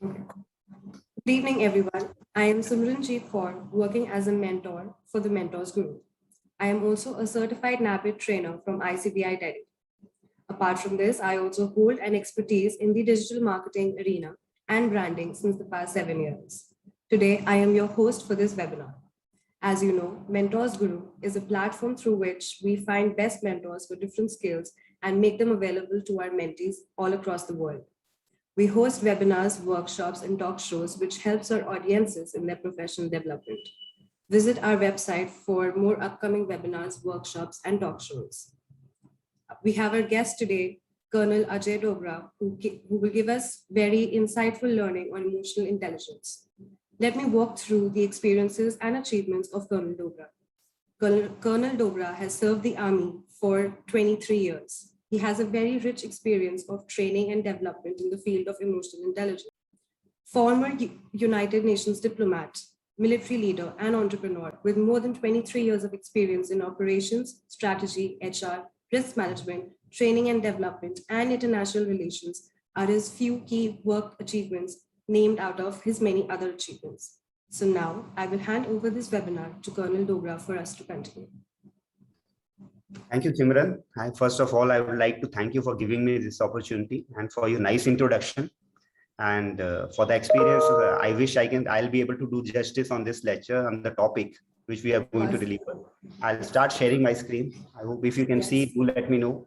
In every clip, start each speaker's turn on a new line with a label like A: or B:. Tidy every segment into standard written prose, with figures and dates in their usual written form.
A: Good evening, everyone. I am Simranjeet Kaur, working as a mentor for the Mentors Group. I am also a certified NAPIT trainer from ICBI Delhi. Apart from this, I also hold an expertise in the digital marketing arena and branding since the past 7 years. Today, I am your host for this webinar. As you know, Mentors Guru is a platform through which we find best mentors for different skills and make them available to our mentees all across the world. We host webinars, workshops, and talk shows, which helps our audiences in their professional development. Visit our website for more upcoming webinars, workshops, and talk shows. We have our guest today, Colonel Ajay Dogra, who will give us very insightful learning on emotional intelligence. Let me walk through the experiences and achievements of Colonel Dogra. Colonel Dogra has served the Army for 23 years. He has a very rich experience of training and development in the field of emotional intelligence. Former United Nations diplomat, military leader, and entrepreneur with more than 23 years of experience in operations, strategy, HR, risk management, training and development, and international relations are his few key work achievements named out of his many other achievements. So now I will hand over this webinar to Colonel Dogra for us to continue.
B: Thank you, Simran. First of all, I would like to thank you for giving me this opportunity and for your nice introduction. And for the experience, I wish I'll be able to do justice on this lecture on the topic which we are going to deliver. I'll start sharing my screen. I hope if you can see it, do let me know.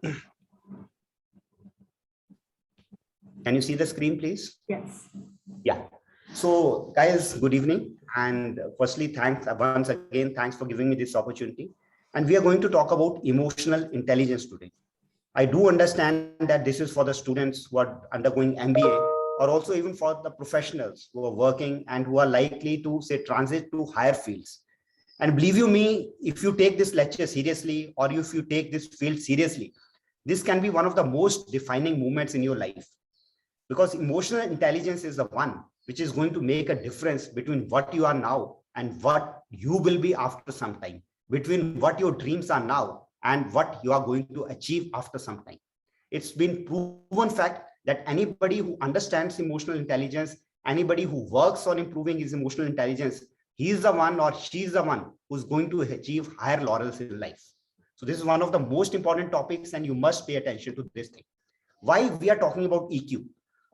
B: Can you see the screen, please?
A: Yes.
B: Yeah. So guys, good evening. And firstly, thanks for giving me this opportunity. And we are going to talk about emotional intelligence today. I do understand that this is for the students who are undergoing MBA, or also even for the professionals who are working and who are likely to say transit to higher fields. And believe you me, if you take this lecture seriously, or if you take this field seriously, this can be one of the most defining moments in your life. Because emotional intelligence is the one which is going to make a difference between what you are now and what you will be after some time, between what your dreams are now and what you are going to achieve after some time. It's been proven fact that anybody who understands emotional intelligence, anybody who works on improving his emotional intelligence, he is the one or she is the one who's going to achieve higher laurels in life. So this is one of the most important topics, and you must pay attention to this thing. Why we are talking about EQ?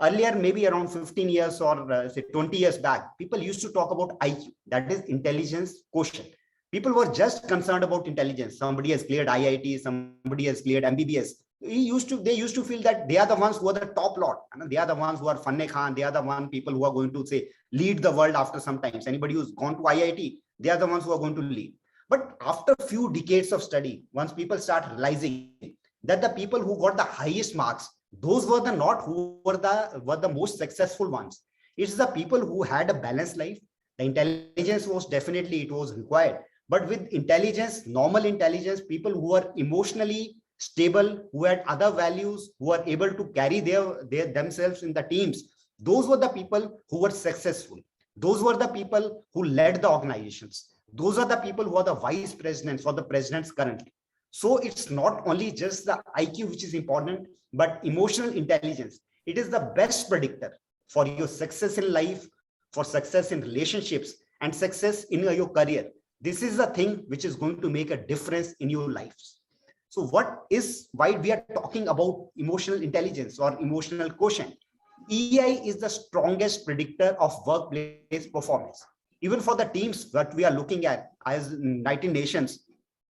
B: Earlier, maybe around 15 years or say 20 years back, people used to talk about IQ, that is intelligence quotient. People were just concerned about intelligence. Somebody has cleared IIT, somebody has cleared MBBS. They used to feel that they are the ones who are the top lot. They are the ones who are Fanne Khan. They are the one people who are going to say lead the world after some times. Anybody who's gone to IIT, they are the ones who are going to lead. But after a few decades of study, once people start realizing that the people who got the highest marks, those were the not who were the most successful ones. It's the people who had a balanced life. The intelligence was definitely, it was required. But with intelligence, normal intelligence, people who are emotionally stable, who had other values, who are able to carry themselves in the teams, those were the people who were successful. Those were the people who led the organizations. Those are the people who are the vice presidents or the presidents currently. So it's not only just the IQ which is important, but emotional intelligence. It is the best predictor for your success in life, for success in relationships, and success in your career. This is the thing which is going to make a difference in your lives. So why we are talking about emotional intelligence or emotional quotient? EI is the strongest predictor of workplace performance. Even for the teams that we are looking at as United Nations,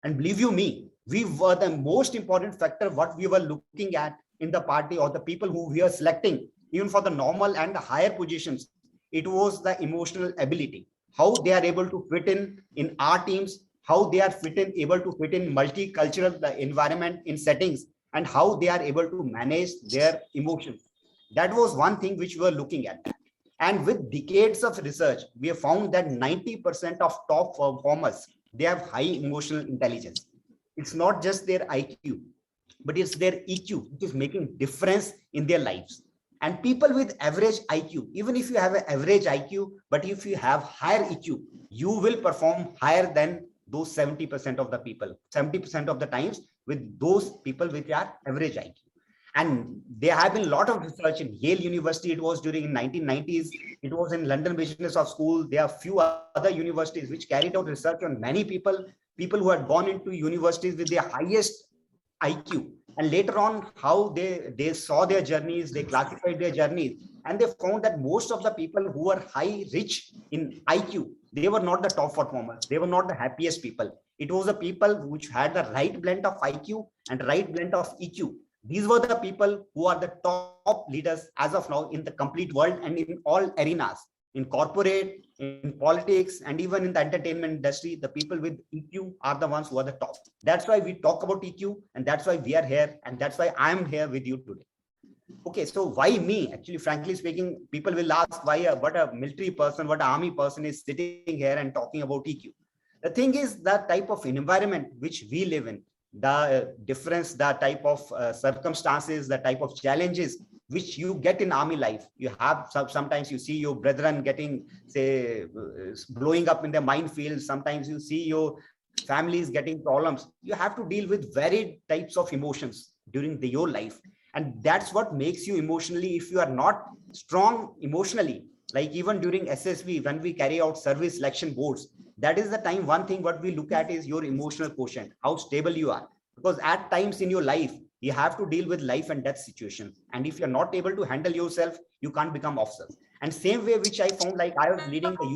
B: and believe you me, we were the most important factor what we were looking at in the party or the people who we are selecting, even for the normal and the higher positions. It was the emotional ability, how they are able to fit in our teams, how they are able to fit in multicultural environment in settings, and how they are able to manage their emotions. That was one thing which we were looking at. And with decades of research, we have found that 90% of top performers, they have high emotional intelligence. It's not just their IQ, but it's their EQ, which is making difference in their lives. And people with average IQ, even if you have an average IQ, but if you have higher EQ, you will perform higher than those 70% of the people, 70% of the times with those people with their average IQ. And there have been a lot of research in Yale University. It was during 1990s. It was in London Business of School. There are few other universities which carried out research on many people who had gone into universities with their highest IQ. And later on, how they saw their journeys, they classified their journeys, and they found that most of the people who were rich in IQ, they were not the top performers. They were not the happiest people. It was the people which had the right blend of IQ and right blend of EQ. These were the people who are the top leaders as of now in the complete world and in all arenas, in corporate, in politics, and even in the entertainment industry. The people with EQ are the ones who are the top. That's why we talk about EQ, and that's why we are here, and that's why I'm here with you today. Okay, so why me? Actually, frankly speaking, people will ask why what a military person, what an army person is sitting here and talking about EQ. The thing is, the type of environment which we live in, the difference, the type of circumstances, the type of challenges which you get in army life. You have sometimes you see your brethren getting, say, blowing up in their minefields. Sometimes you see your families getting problems. You have to deal with varied types of emotions during your life. And that's what makes you emotionally, if you are not strong emotionally, like even during SSB, when we carry out service selection boards, that is the time, one thing what we look at is your emotional quotient, how stable you are. Because at times in your life, you have to deal with life and death situation. And if you're not able to handle yourself, you can't become officer. And same way, which I found, like I was leading the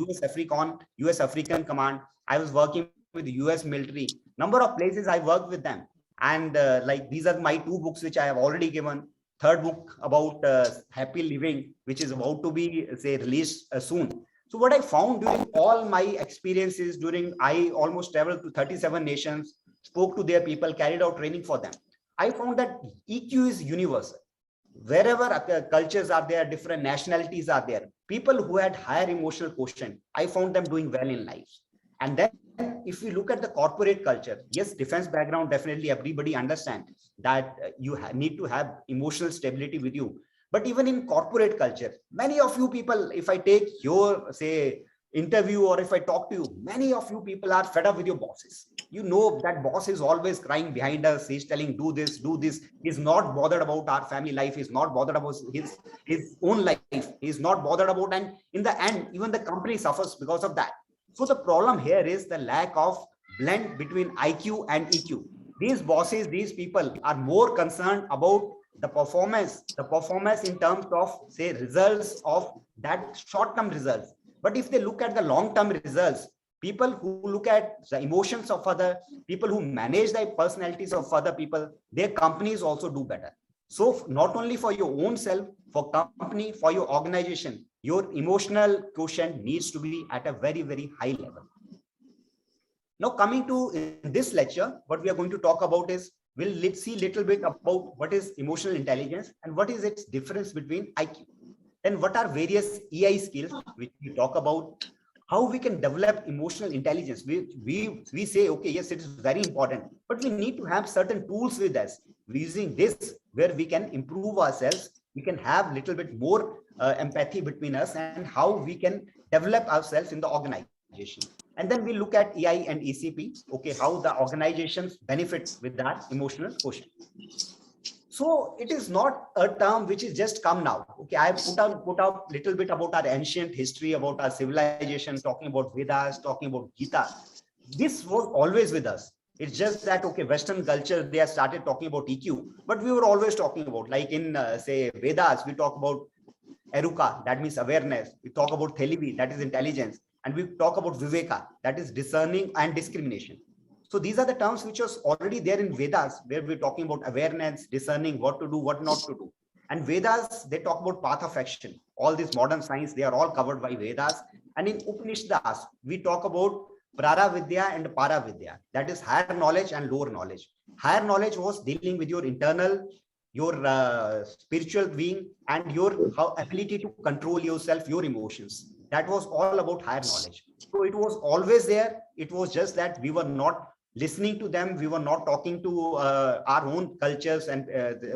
B: US African Command. I was working with the US military, number of places I worked with them. And like these are my two books which I have already given. Third book about happy living, which is about to be, say, released soon. So what I found during all my experiences, during I almost traveled to 37 nations, spoke to their people, carried out training for them, I found that EQ is universal. Wherever cultures are there, different nationalities are there, people who had higher emotional quotient, I found them doing well in life. And then if we look at the corporate culture, yes, defense background, definitely everybody understands that you need to have emotional stability with you. But even in corporate culture, many of you people, if I take your, say, interview, or if I talk to you, many of you people are fed up with your bosses. You know that boss is always crying behind us. He's telling, do this, do this. He's not bothered about our family life. He's not bothered about his own life. He's not bothered about, and in the end, even the company suffers because of that. So the problem here is the lack of blend between IQ and EQ. These bosses, these people are more concerned about the performance in terms of, say, results of that short-term results. But if they look at the long-term results, people who look at the emotions of other people, who manage the personalities of other people, their companies also do better. So not only for your own self, for company, for your organization, your emotional quotient needs to be at a very, very high level. Now, coming to in this lecture, what we are going to talk about is, let's see a little bit about what is emotional intelligence and what is its difference between IQ. And what are various EI skills which we talk about, how we can develop emotional intelligence. We say, okay, yes, it is very important, but we need to have certain tools with us. Using this, where we can improve ourselves, we can have a little bit more empathy between us, and how we can develop ourselves in the organization. And then we look at EI and ECP, okay, how the organizations benefit with that emotional quotient. So it is not a term which is just come now. Okay, I have put out little bit about our ancient history, about our civilization, talking about Vedas, talking about Gita. This was always with us. It's just that, okay, Western culture, they have started talking about EQ, but we were always talking about, like in, say, Vedas, we talk about Eruka, that means awareness. We talk about Thelivi, that is intelligence. And we talk about Viveka, that is discerning and discrimination. So these are the terms which was already there in Vedas, where we're talking about awareness, discerning, what to do, what not to do. And Vedas, they talk about path of action. All this modern science, they are all covered by Vedas. And in Upanishads, we talk about Praravidya and Paravidya. That is higher knowledge and lower knowledge. Higher knowledge was dealing with your internal, your spiritual being, and your ability to control yourself, your emotions. That was all about higher knowledge. So it was always there. It was just that we were not listening to them. We were not talking to our own cultures and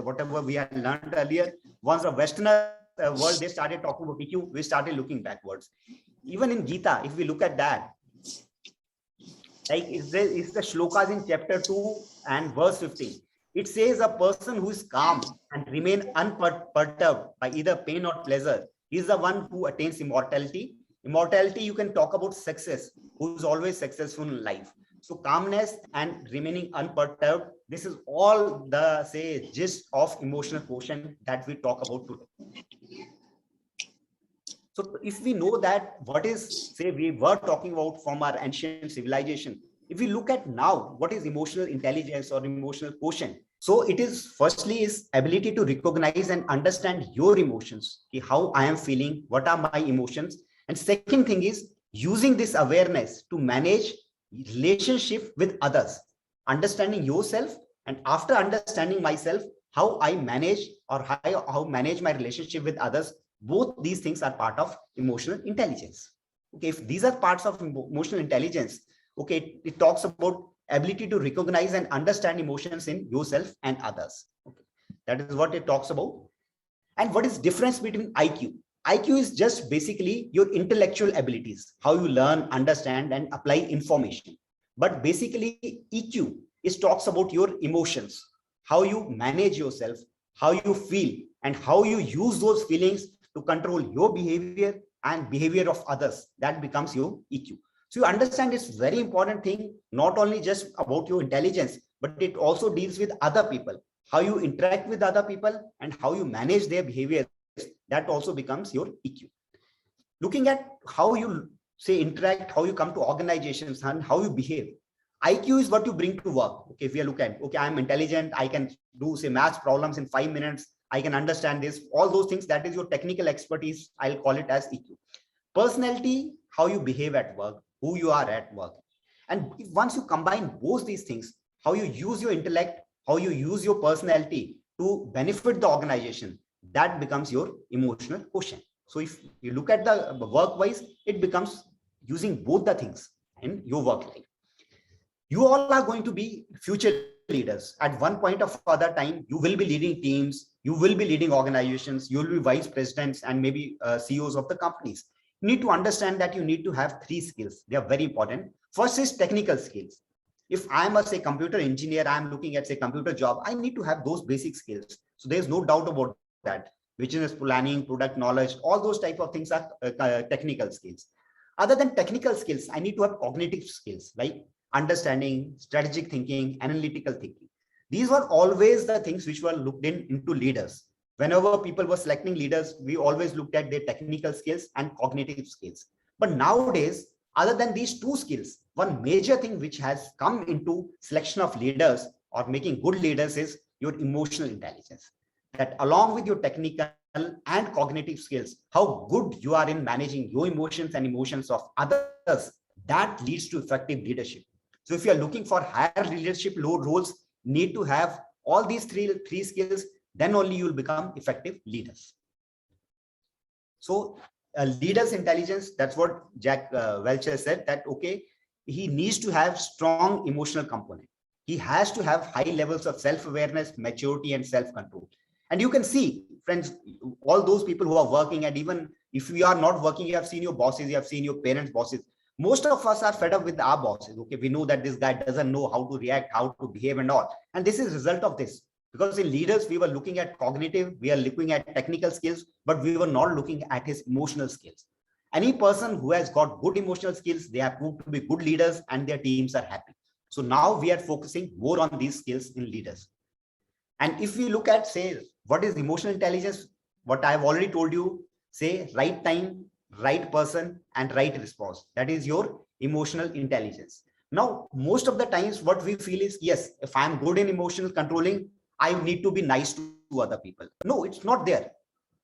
B: whatever we had learned earlier. Once the Western world, they started talking about EQ, we started looking backwards. Even in Gita, if we look at that, like it's the shlokas in chapter 2 and verse 15. It says a person who is calm and remain unperturbed by either pain or pleasure is the one who attains immortality. Immortality, you can talk about success, who is always successful in life. So calmness and remaining unperturbed, this is all the say gist of emotional quotient that we talk about today. So if we know that what is, say, we were talking about from our ancient civilization, if we look at now, what is emotional intelligence or emotional quotient? So it is firstly is ability to recognize and understand your emotions, how I am feeling, what are my emotions. And second thing is using this awareness to manage relationship with others, understanding yourself, and after understanding myself, how I manage or how manage my relationship with others. Both these things are part of emotional intelligence. Okay, if these are parts of emotional intelligence, okay, it talks about ability to recognize and understand emotions in yourself and others. Okay, that is what it talks about. And what is difference between IQ? IQ is just basically your intellectual abilities, how you learn, understand, and apply information. But basically, EQ is talks about your emotions, how you manage yourself, how you feel, and how you use those feelings to control your behavior and behavior of others. That becomes your EQ. So you understand it's very important thing, not only just about your intelligence, but it also deals with other people, how you interact with other people and how you manage their behavior. That also becomes your EQ. Looking at how you say interact, how you come to organizations and how you behave. IQ is what you bring to work. Okay, if we look at, okay, I'm intelligent, I can do say math problems in 5 minutes, I can understand this, all those things, that is your technical expertise. I'll call it as EQ. Personality, how you behave at work, who you are at work. And once you combine both these things, how you use your intellect, how you use your personality to benefit the organization, that becomes your emotional quotient. So if you look at the work wise, it becomes using both the things in your work life. You all are going to be future leaders. At one point of other time, you will be leading teams, you will be leading organizations, you will be vice presidents and maybe CEOs of the companies. You need to understand that you need to have three skills. They are very important. First is technical skills. If I'm a say computer engineer, I'm looking at say computer job, I need to have those basic skills. So there's no doubt about that. Business planning, product knowledge, all those type of things are technical skills. Other than technical skills, I need to have cognitive skills, like understanding, strategic thinking, analytical thinking. These were always the things which were looked into leaders. Whenever people were selecting leaders, we always looked at their technical skills and cognitive skills. But nowadays, other than these two skills, one major thing which has come into selection of leaders or making good leaders is your emotional intelligence. That along with your technical and cognitive skills, how good you are in managing your emotions and emotions of others, that leads to effective leadership. So if you are looking for higher leadership roles, need to have all these three skills, then only you will become effective leaders. So leader's intelligence, that's what Jack Welch has said, that okay, he needs to have strong emotional component. He has to have high levels of self-awareness, maturity, and self-control. And you can see, friends, all those people who are working, and even if you are not working, you have seen your bosses, you have seen your parents' bosses. Most of us are fed up with our bosses. Okay, we know that this guy doesn't know how to react, how to behave and all. And this is a result of this. Because in leaders, we were looking at cognitive, we are looking at technical skills, but we were not looking at his emotional skills. Any person who has got good emotional skills, they have proved to be good leaders and their teams are happy. So now we are focusing more on these skills in leaders. And if we look at, say, what is emotional intelligence, what I've already told you, say right time, right person, and right response. That is your emotional intelligence. Now, most of the times what we feel is, yes, if I'm good in emotional controlling, I need to be nice to other people. No, it's not there.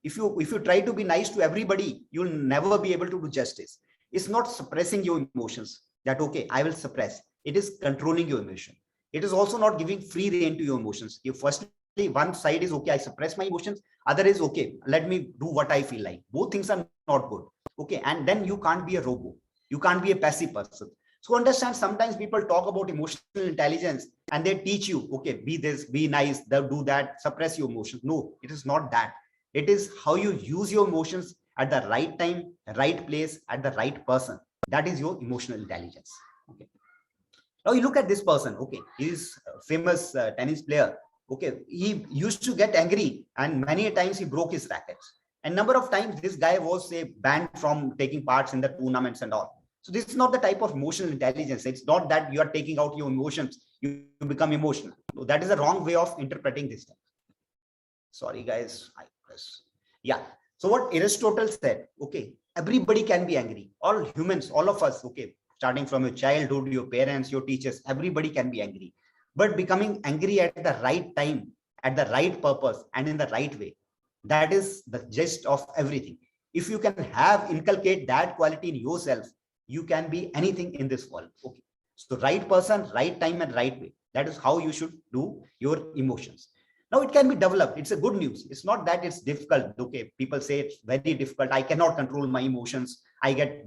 B: If you try to be nice to everybody, you'll never be able to do justice. It's not suppressing your emotions that, okay, I will suppress. It is controlling your emotion. It is also not giving free rein to your emotions. You firstly, one side is, okay, I suppress my emotions. Other is, okay, let me do what I feel like. Both things are not good. Okay. And then you can't be a robot. You can't be a passive person. So understand, sometimes people talk about emotional intelligence and they teach you, okay, be this, be nice, do that, suppress your emotions. No, it is not that. It is how you use your emotions at the right time, right place, at the right person. That is your emotional intelligence. Okay. Now you look at this person. Okay, he is a famous tennis player. Okay, he used to get angry and many times he broke his rackets, and number of times this guy was say banned from taking parts in the tournaments and all. So this is not the type of emotional intelligence. It's not that you are taking out your emotions, you become emotional. So that is a wrong way of interpreting this. Sorry guys, I press. Yeah, so what Aristotle said, okay, everybody can be angry, all humans, all of us, okay, starting from your childhood, your parents, your teachers, everybody can be angry, but becoming angry at the right time, at the right purpose and in the right way, that is the gist of everything. If you can have inculcate that quality in yourself, you can be anything in this world. Okay, so right person, right time and right way, that is how you should do your emotions. Now it can be developed. It's a good news. It's not that it's difficult. Okay, people say it's very difficult. I cannot control my emotions. I get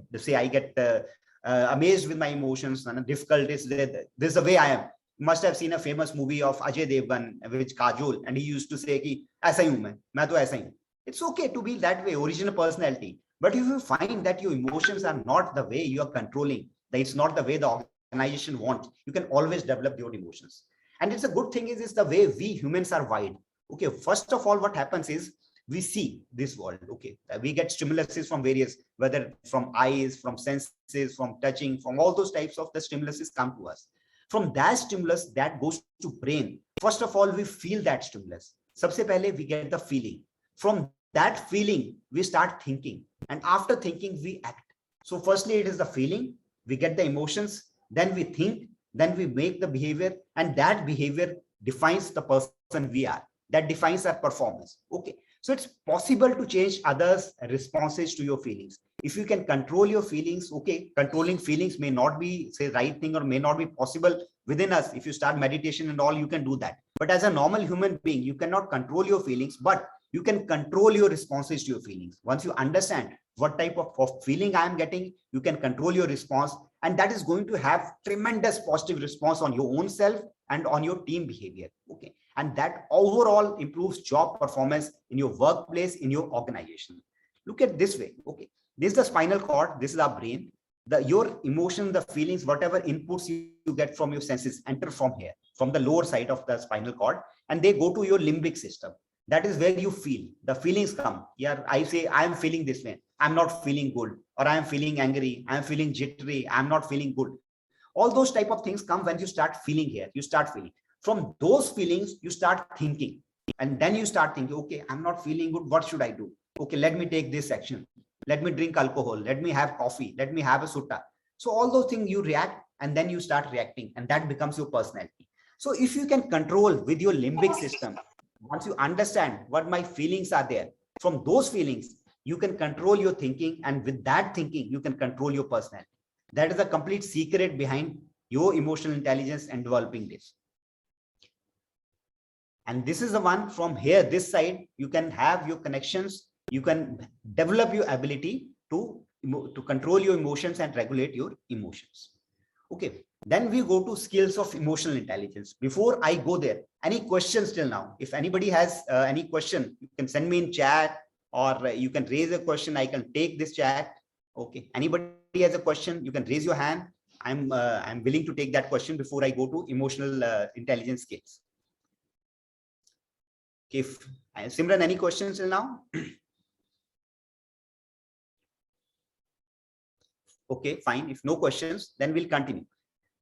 B: amazed with my emotions, and difficult is that this is the way I am. You must have seen a famous movie of Ajay Devgan, which Kajol, and he used to say कि ऐसा ही हूँ मैं तो ऐसा ही हूँ. It's okay to be that way, original personality. But if you find that your emotions are not the way you are controlling, that it's not the way the organization wants, you can always develop your emotions. And it's a good thing is the way we humans are wired. Okay, first of all, what happens is we see this world. Okay, we get stimuluses from various, whether from eyes, from senses, from touching, from all those types of the stimuluses come to us. From that stimulus that goes to brain, first of all we feel that stimulus. Sabse pehle we get the feeling. From that feeling we start thinking, and after thinking we act. So firstly it is the feeling, we get the emotions, then we think, then we make the behavior, and that behavior defines the person we are, that defines our performance. Okay, so it's possible to change others' responses to your feelings if you can control your feelings. Okay, controlling feelings may not be say right thing or may not be possible within us. If you start meditation and all, you can do that, but as a normal human being you cannot control your feelings, but you can control your responses to your feelings. Once you understand what type of feeling I am getting, you can control your response, and that is going to have tremendous positive response on your own self and on your team behavior. Okay, and that overall improves job performance in your workplace, in your organization. Look at this way. Okay, this is the spinal cord, this is our brain. Your emotion, the feelings, whatever inputs you get from your senses enter from here, from the lower side of the spinal cord, and they go to your limbic system. That is where you feel the feelings come. Yeah, I say I am feeling this way, I'm not feeling good, or I am feeling angry, I'm feeling jittery, I'm not feeling good. All those type of things come when you start feeling here. You start feeling. From those feelings, you start thinking. And then you start thinking, okay, I'm not feeling good. What should I do? Okay, let me take this action. Let me drink alcohol. Let me have coffee. Let me have a sutta. So all those things you react, and then you start reacting, and that becomes your personality. So if you can control with your limbic system, once you understand what my feelings are there, from those feelings, you can control your thinking, and with that thinking, you can control your personality. That is the complete secret behind your emotional intelligence and developing this. And this is the one from here, this side, you can have your connections, you can develop your ability to control your emotions and regulate your emotions. Okay, then we go to skills of emotional intelligence. Before I go there, any questions till now? If anybody has any question, you can send me in chat, or you can raise a question. I can take this chat. Okay, anybody has a question, you can raise your hand. I'm willing to take that question before I go to emotional intelligence skills. Okay, Simran, any questions till now? Okay, fine. If no questions, then we'll continue.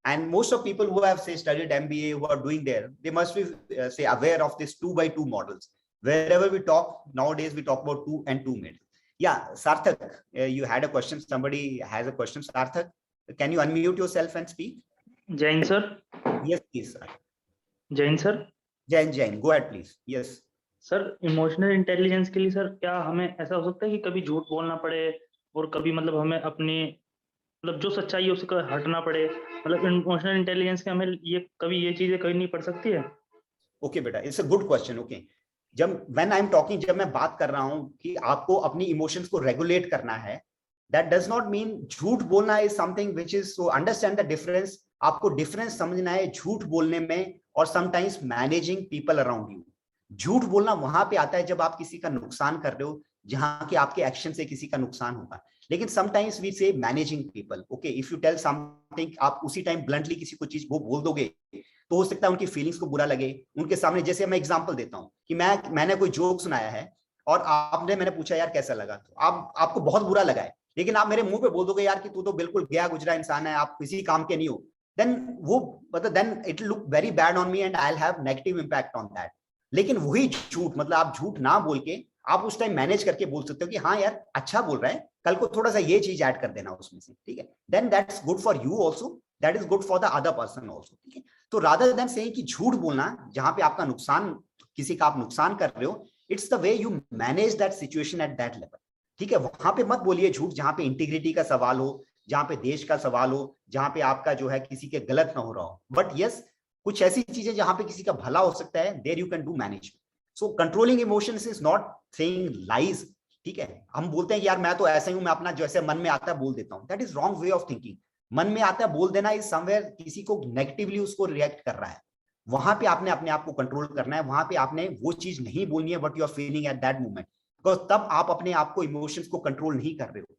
B: And most of people who have say studied MBA, who are doing there, they must be say aware of this 2x2 models. Wherever we talk nowadays, we talk about 2 and 2 mid. Yeah, Sarthak, you had a question. Somebody has a question. Sarthak, can you unmute yourself and speak?
C: Jain sir.
B: Yes, please. Sir.
C: Jain sir.
B: Jain, go ahead, please. Yes.
C: Sir emotional intelligence के लिए sir क्या हमें ऐसा हो सकता है कि कभी झूठ बोलना पड़े और कभी मतलब हमें अपनी मतलब जो सच्चाई है उससे हटना पड़े, मतलब इमोशनल इंटेलिजेंस के हमें ये कभी ये चीजें करनी पड़ सकती है?
B: ओके बेटा, it's a good question. Okay, जब मैं बात कर रहा हूं कि आपको अपनी इमोशंस को रेगुलेट करना है, that does not mean झूठ बोलना is something which is, so understand the difference. आपको डिफरेंस समझना है झूठ बोलने में और sometimes managing people around you. झूठ बोलना वहां पे आता है जब आप किसी का नुकसान कर रहे हो, जहां कि आपके एक्शन से किसी का नुकसान होगा. लेकिन sometimes we say managing people. Okay, if you tell something, आप उसी टाइम ब्लंटली किसी को चीज वो बोल दोगे तो हो सकता है उनकी फीलिंग्स को बुरा लगे उनके सामने। जैसे मैं एग्जांपल देता हूं कि मैंने कोई जोक सुनाया है और मैंने पूछा यार कैसा लगा, तो आपको बहुत बुरा लगा है, लेकिन आप मेरे मुंह पे बोल दोगे यार कि तू तो बिल्कुल गया गुजरा इंसान है, आप किसी काम के नहीं हो, देन वो मतलब then it look very bad on me and I will have negative impact on that. लेकिन वही झूठ, मतलब आप झूठ ना बोल के आप उस टाइम मैनेज करके बोल सकते हो कि हाँ यार अच्छा बोल रहा है, कल को थोड़ा सा ये चीज ऐड कर देना उसमें से, ठीक है, then that's good for you also, that is good for the other person also, ठीक है। तो रादर देन सेइंग कि झूठ बोलना जहां पे आपका नुकसान, किसी का आप नुकसान कर रहे हो, it's the way you manage that situation at that level, ठीक है। वहां पे मत बोलिए झूठ जहां पे इंटीग्रिटी का सवाल हो, जहां पे देश का सवाल हो, जहां पे आपका जो है किसी के गलत ना हो रहा हो। बट यस, कुछ ऐसी चीजें जहां पे किसी का भला हो सकता है, there you can do management. So controlling emotions is not saying lies, ठीक है। हम बोलते हैं कि यार मैं तो ऐसा ही हूं, मैं अपना जैसे मन में आता है बोल देता हूं, that is wrong way of thinking. मन में आता है बोल देना इज समवेयर किसी को नेगेटिवली उसको रिएक्ट कर रहा है, वहां पे आपने अपने आप को कंट्रोल करना है, वहां पे आपने वो चीज नहीं बोलनी है what you are feeling at that moment, because तब आप अपने आप को इमोशंस को कंट्रोल नहीं कर रहे हो।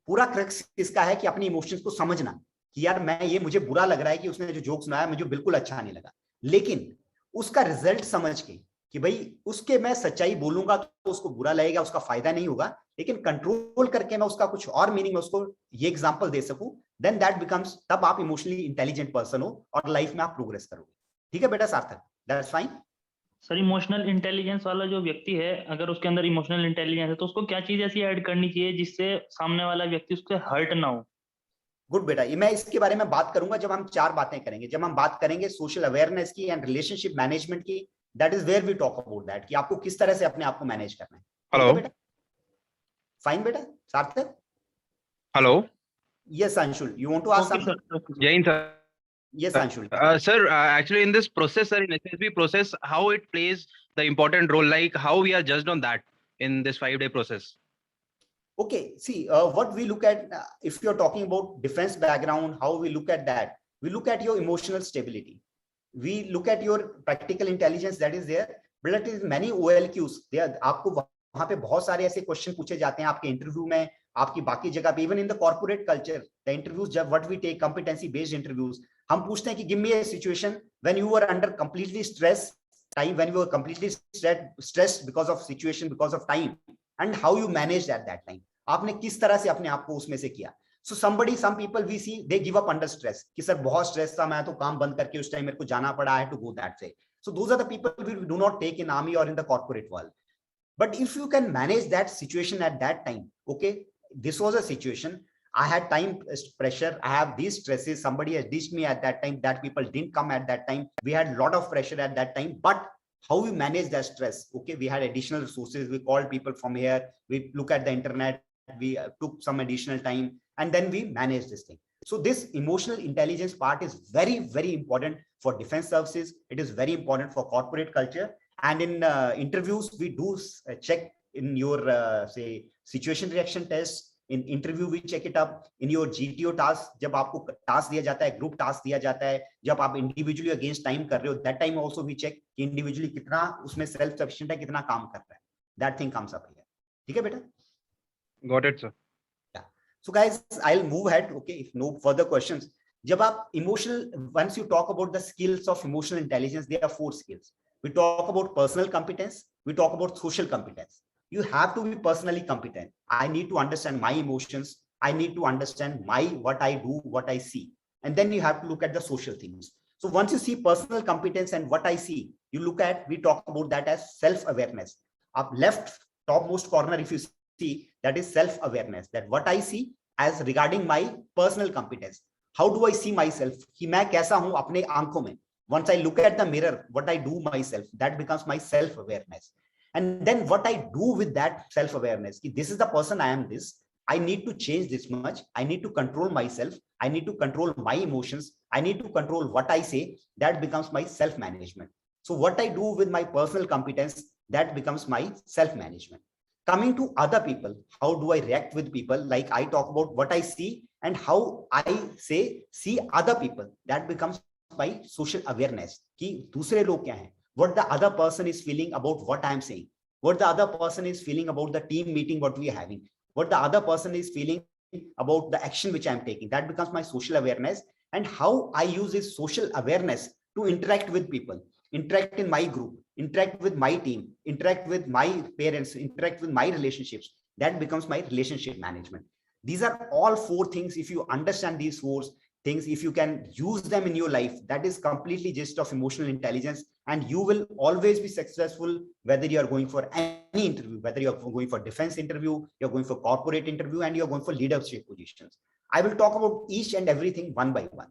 B: पूरा क्रक्स इसका है कि अपनी इमोशंस को समझना कि यार मैं ये, मुझे बुरा लग रहा है कि उसने जो जोक सुनाया मुझे बिल्कुल अच्छा नहीं लगा, लेकिन उसका रिजल्ट समझ के कि भाई उसके मैं सच्चाई बोलूंगा तो उसको बुरा लगेगा, उसका फायदा नहीं होगा, लेकिन कंट्रोल करके मैं उसका कुछ और मीनिंग में उसको ये एग्जांपल दे सकूं, देन दैट बिकम्स, तब आप इमोशनली इंटेलिजेंट पर्सन हो और लाइफ में आप प्रोग्रेस करोगे। ठीक है बेटा सार्थक, that's fine.
C: Sir emotional intelligence वाला जो व्यक्ति है, अगर उसके अंदर इमोशनल इंटेलिजेंस है तो उसको क्या चीज ऐसी ऐड करनी चाहिए जिससे सामने वाला व्यक्ति उससे हर्ट ना हो?
B: गुड बेटा, ये मैं इसके बारे में बात करूंगा जब हम 4 बातें करेंगे, जब हम बात करेंगे सोशल अवेयरनेस की एंड रिलेशनशिप मैनेजमेंट की, that is where we talk about that कि आपको किस तरह से अपने आप को मैनेज करना है। ठीक है बेटा, फाइन बेटा Sarthak.
D: Hello.
B: Yes Anshul, you want to ask
C: okay
B: something?
C: Sir.
D: जय हिंद sir.
B: Yes Anshul.
D: Sir, actually in this process, sir, in SSB process, how it plays the important role, like how we are judged on that in this 5-day process.
B: Okay, see, what we look at, if you're talking about defense background, how we look at that, we look at your emotional stability, we look at your practical intelligence that is there, but it is many OLQs there, आपको वहां पे बहुत सारे ऐसे question पूछे जाते हैं आपके इंटरव्यू में, आपकी बाकी जगह पे, even in the corporate culture the interviews, जब what we take competency based interviews, हम पूछते हैं कि give me a situation when you are under completely stress time, when you are completely stressed because of situation, because of time, and how you manage at that time, आपने किस तरह से अपने आप को उसमें से किया। So somebody, some people we see they give up under stress कि सर बहुत स्ट्रेस था, मैं तो काम बंद करके उस टाइम मेरे को जाना पड़ा, I had to go that way. So those are the people we do not take in army or in the corporate world. But if you can manage that situation at that time, okay, this was a situation, I had time pressure, I have these stresses, somebody has ditched me at that time, that people didn't come at that time, we had a lot of pressure at that time, but how we manage that stress, okay, we had additional resources, we called people from here, we look at the internet, we took some additional time, and then we manage this thing. So this emotional intelligence part is very, very important for defense services. It is very important for corporate culture. And in interviews, we do check in your, say, situation reaction test. In interview, we check it up. In your GTO task, जब आपको task दिया जाता है, group task दिया जाता है, जब आप individually against time कर रहे हो, that time also we check कि individually कितना उसमें self sufficient है, कितना काम कर रहा है. That thing comes up here. ठीक है बेटा?
D: Got it, sir.
B: Yeah. So guys, I'll move ahead. Okay, if no further questions. जब आप emotional, once you talk about the skills of emotional intelligence, there are 4 skills. We talk about personal competence. We talk about social competence. You have to be personally competent. I need to understand my emotions. I need to understand what I do, what I see. And then you have to look at the social things. So once you see personal competence and what I see, we talk about that as self-awareness. Up left topmost corner, if you see, that is self-awareness, that what I see as regarding my personal competence. How do I see myself? कि मैं कैसा हूं अपने आंखों में. Once I look at the mirror, what I do myself, that becomes my self-awareness. And then what I do with that self-awareness, this is the person I am this, I need to change this much, I need to control myself, I need to control my emotions, I need to control what I say, that becomes my self-management. So what I do with my personal competence, that becomes my self-management. Coming to other people, how do I react with people? Like I talk about what I see and how I say, see other people, that becomes my social awareness. कि दूसरे लोग क्या हैं? What the other person is feeling about what I am saying, what the other person is feeling about the team meeting, what we are having, what the other person is feeling about the action which I am taking, that becomes my social awareness. And how I use this social awareness to interact with people, interact in my group, interact with my team, interact with my parents, interact with my relationships. That becomes my relationship management. These are all four things. If you understand these four things, if you can use them in your life, that is completely just of emotional intelligence, and you will always be successful, whether you are going for any interview, whether you're going for defense interview, you're going for corporate interview, and you're going for leadership positions. I will talk about each and everything one by one.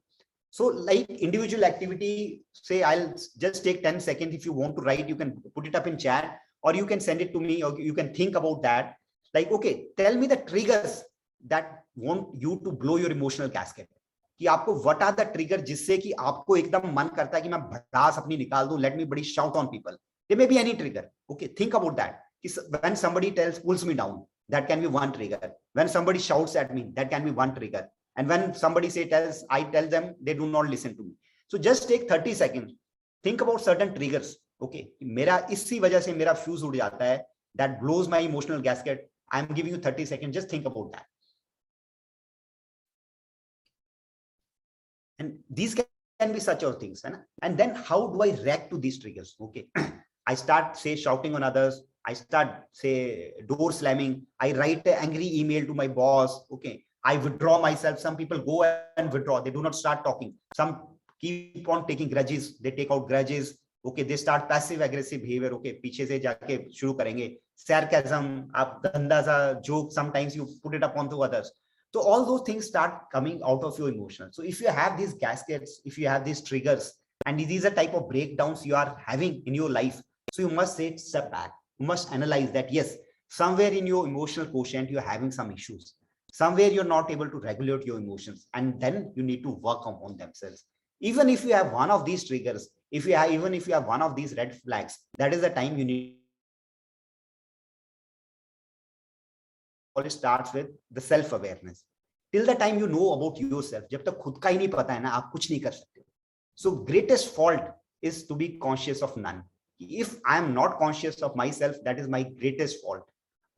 B: So like individual activity, say I'll just take 10 seconds. If you want to write, you can put it up in chat, or you can send it to me, or you can think about that. Like, okay, tell me the triggers that want you to blow your emotional gasket. कि आपको what are the trigger जिससे कि आपको एकदम मन करता है कि मैं भड़ास अपनी निकाल दूं, let me बड़ी shout on people. There may be any trigger. Okay, think about that. When somebody pulls me down, that can be one trigger. When somebody shouts at me, that can be one trigger. And when somebody I tell them, they do not listen to me. So just take 30 seconds. Think about certain triggers. Okay, मेरा इसी वजह से मेरा fuse उड़ जाता है. That blows my emotional gasket. I'm giving you 30 seconds. Just think about that. And these can be such other things. And then how do I react to these triggers? Okay, I start say shouting on others. I start say door slamming. I write an angry email to my boss. Okay, I withdraw myself. Some people go and withdraw. They do not start talking. Some keep on taking grudges. They take out grudges. Okay, they start passive aggressive behavior. Okay, पीछे से जाके शुरू करेंगे. Sarcasm, आप गंदा सा joke. Sometimes you put it upon to others. So all those things start coming out of your emotions. So if you have these gaskets, if you have these triggers, and these are type of breakdowns you are having in your life, so you must say step back. You must analyze that, yes, somewhere in your emotional quotient, you're having some issues. Somewhere you're not able to regulate your emotions, and then you need to work upon themselves. Even if you have one of these triggers, even if you have one of these red flags, that is the time you need. All starts with the self-awareness. Till the time you know about yourself, जब तक खुद का ही नहीं पता है ना, आप कुछ नहीं कर सकते. So greatest fault is to be conscious of none. If I am not conscious of myself, that is my greatest fault.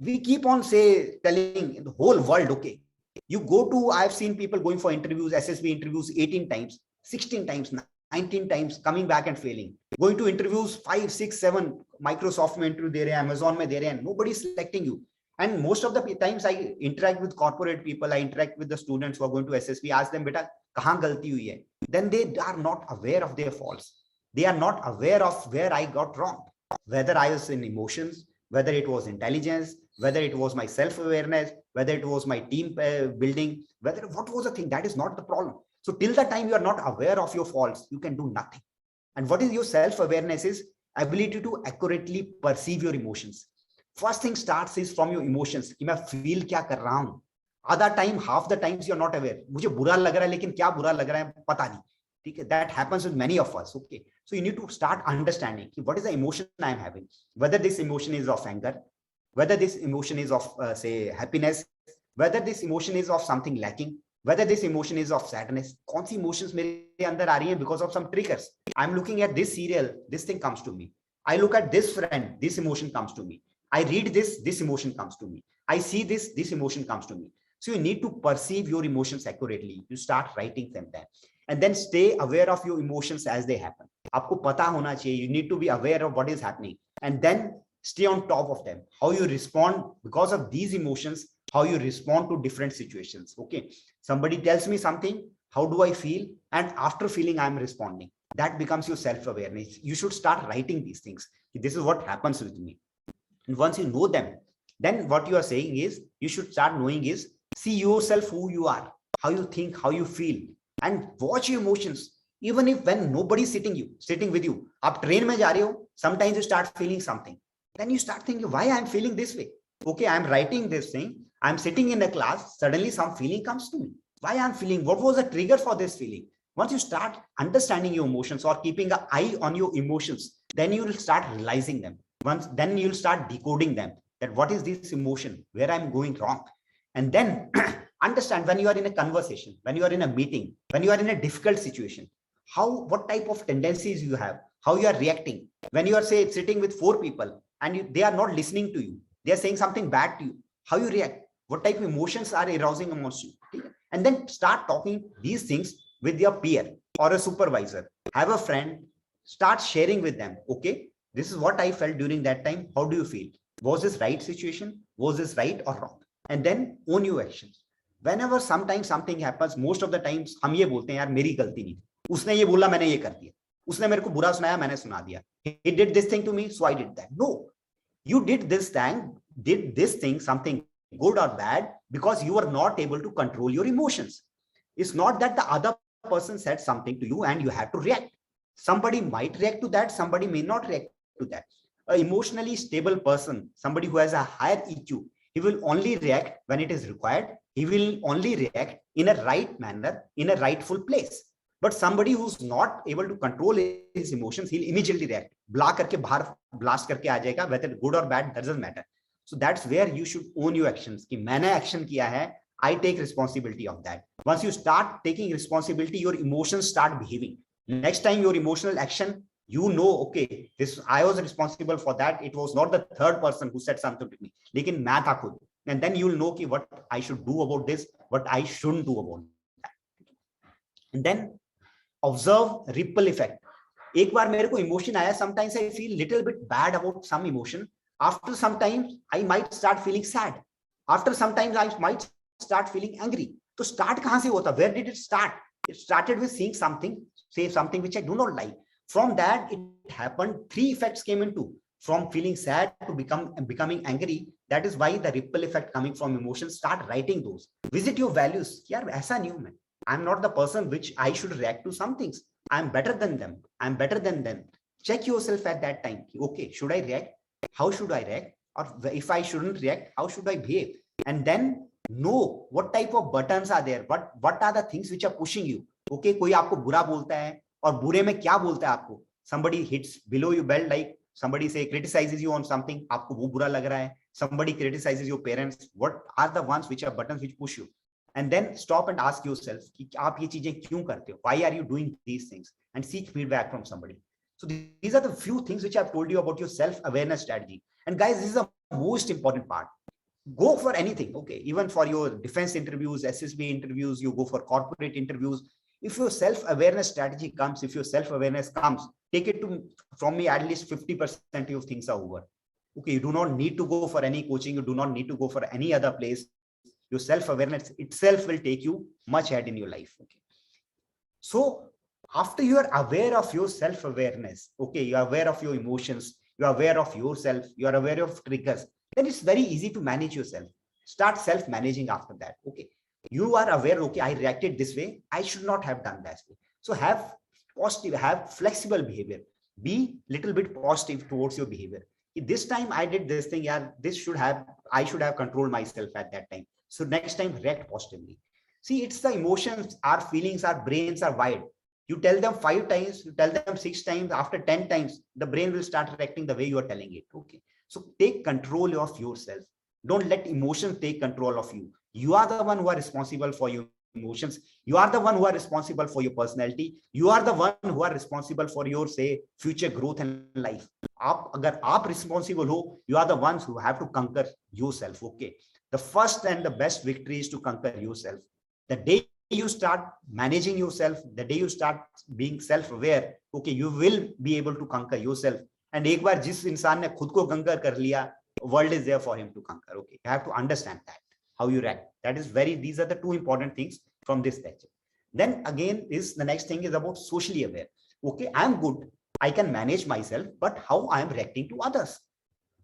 B: We keep on telling the whole world, okay, you go to, I've seen people going for interviews, SSB interviews 18 times, 16 times, 19 times, coming back and failing. Going to interviews 5, 6, 7, Microsoft mein interview de rahe hain, Amazon mein de rahe hain, nobody's selecting you. And most of the times I interact with corporate people, I interact with the students who are going to SSB, ask them, beta, kahan galti hui hai? Then they are not aware of their faults. They are not aware of where I got wrong, whether I was in emotions, whether it was intelligence, whether it was my self-awareness, whether it was my team building, what was the thing. That is not the problem. So till the time you are not aware of your faults, you can do nothing. And what is your self-awareness is ability to accurately perceive your emotions. First thing starts is from your emotions. कि मैं feel क्या कर रहा हूँ. Other time, half the times you are not aware. मुझे बुरा लग रहा है, लेकिन क्या बुरा लग रहा है पता नहीं. ठीक है? That happens with many of us. Okay, so you need to start understanding what is the emotion I am having. Whether this emotion is of anger, whether this emotion is of say happiness, whether this emotion is of something lacking, whether this emotion is of sadness. कौन सी emotions मेरे अंदर आ रही हैं because of some triggers. I'm looking at this serial, this thing comes to me. I look at this friend, this emotion comes to me. I read this, this emotion comes to me. I see this, this emotion comes to me. So you need to perceive your emotions accurately. You start writing them there. And then stay aware of your emotions as they happen. आपको पता होना चाहिए. You need to be aware of what is happening. And then stay on top of them. How you respond because of these emotions, how you respond to different situations. Okay. Somebody tells me something. How do I feel? And after feeling, I'm responding. That becomes your self-awareness. You should start writing these things. This is what happens with me. And once you know them, then what you are saying is, you should start knowing is, see yourself who you are, how you think, how you feel, and watch your emotions. Even if when nobody's sitting with you, आप train में जा रहे हो, sometimes you start feeling something. Then you start thinking, why I'm feeling this way? Okay, I'm writing this thing. I'm sitting in a class. Suddenly some feeling comes to me. Why I'm feeling? What was the trigger for this feeling? Once you start understanding your emotions or keeping an eye on your emotions, then you will start realizing them. Then you'll start decoding them, that what is this emotion, where I'm going wrong. And then understand when you are in a conversation, when you are in a meeting, when you are in a difficult situation, what type of tendencies you have, how you are reacting. When you are say sitting with 4 people and they are not listening to you, they are saying something bad to you, how you react, what type of emotions are arousing amongst you. And then start talking these things with your peer or a supervisor. Have a friend, start sharing with them. Okay, this is what I felt during that time. How do you feel? Was this right situation? Was this right or wrong? And then own your actions. Whenever sometimes something happens, most of the times हम ये बोलते हैं यार मेरी गलती नहीं थी, उसने ये बोला मैंने ये कर दिया, उसने मेरे को बुरा सुनाया मैंने सुना दिया, he did this thing to me so I did that. No, you did this thing something good or bad because you were not able to control your emotions. It's not that the other person said something to you and you have to react. Somebody might react to that, somebody may not react to that. An emotionally stable person, somebody who has a higher EQ, he will only react when it is required. He will only react in a right manner, in a rightful place. But somebody who's not able to control his emotions, he'll immediately react. Blast करके आ जाएगा, whether good or bad doesn't matter. So that's where you should own your actions. कि मैंने action किया है, I take responsibility of that. Once you start taking responsibility, your emotions start behaving. Next time your emotional action, you know, okay, this I was responsible for that. It was not the third person who said something to me. लेकिन मैं था खुद. And then you'll know कि what I should do about this, what I shouldn't do about that. And then observe ripple effect. एक बार मेरे को emotion आया, sometimes I feel little bit bad about some emotion. After some time, I might start feeling sad. After some time, I might start feeling angry. तो start कहाँ से होता? Where did it start? It started with seeing something, say something which I do not like. From that, it happened. 3 effects came into. From feeling sad to becoming angry. That is why the ripple effect coming from emotions. Start writing those. Visit your values. यार ऐसा नहीं हूँ मैं. I'm not the person which I should react to some things. I'm better than them. I'm better than them. Check yourself at that time. Okay, should I react? How should I react? Or if I shouldn't react, how should I behave? And then know what type of buttons are there. What are the things which are pushing you? Okay, कोई आपको बुरा बोलता है और बुरे में क्या बोलता है आपको? Somebody hits below your belt, like somebody say criticizes you on something, आपको वो बुरा लग रहा है. Somebody criticizes your parents. What are the ones which are buttons which push you? And then stop and ask yourself कि आप ये चीजें क्यों करते हो? Why are you doing these things? And seek feedback from somebody. So these are the few things which I've told you about your self-awareness strategy. And guys, this is the most important part. Go for anything. Okay, even for your defense interviews, SSB interviews, you go for corporate interviews. If your self-awareness strategy comes, if your self-awareness comes, take it from me, at least 50% of your things are over. Okay, you do not need to go for any coaching. You do not need to go for any other place. Your self-awareness itself will take you much ahead in your life. Okay. So after you are aware of your self-awareness, okay, you are aware of your emotions, you are aware of yourself, you are aware of triggers, then it's very easy to manage yourself. Start self-managing after that. Okay. You are aware, okay, I reacted this way. I should not have done that. So have positive, have flexible behavior. Be little bit positive towards your behavior. This time I did this thing, yeah, I should have controlled myself at that time. So next time react positively. See, it's the emotions, our feelings, our brains are wired. You tell them 5 times, you tell them 6 times, after 10 times, the brain will start reacting the way you are telling it. Okay. So take control of yourself. Don't let emotions take control of you. You are the one who are responsible for your emotions. You are the one who are responsible for your personality. You are the one who are responsible for your, say, future growth and life. Agar aap responsible ho, you are the ones who have to conquer yourself. Okay. The first and the best victory is to conquer yourself. The day you start managing yourself, the day you start being self-aware, okay, you will be able to conquer yourself. And एक बार जिस इंसान ने खुद को conquer कर लिया, world is there for him to conquer. Okay, you have to understand that, how you react. That is these are the 2 important things from this lecture. Then again, the next thing is about socially aware. Okay, I am good, I can manage myself, but how I am reacting to others,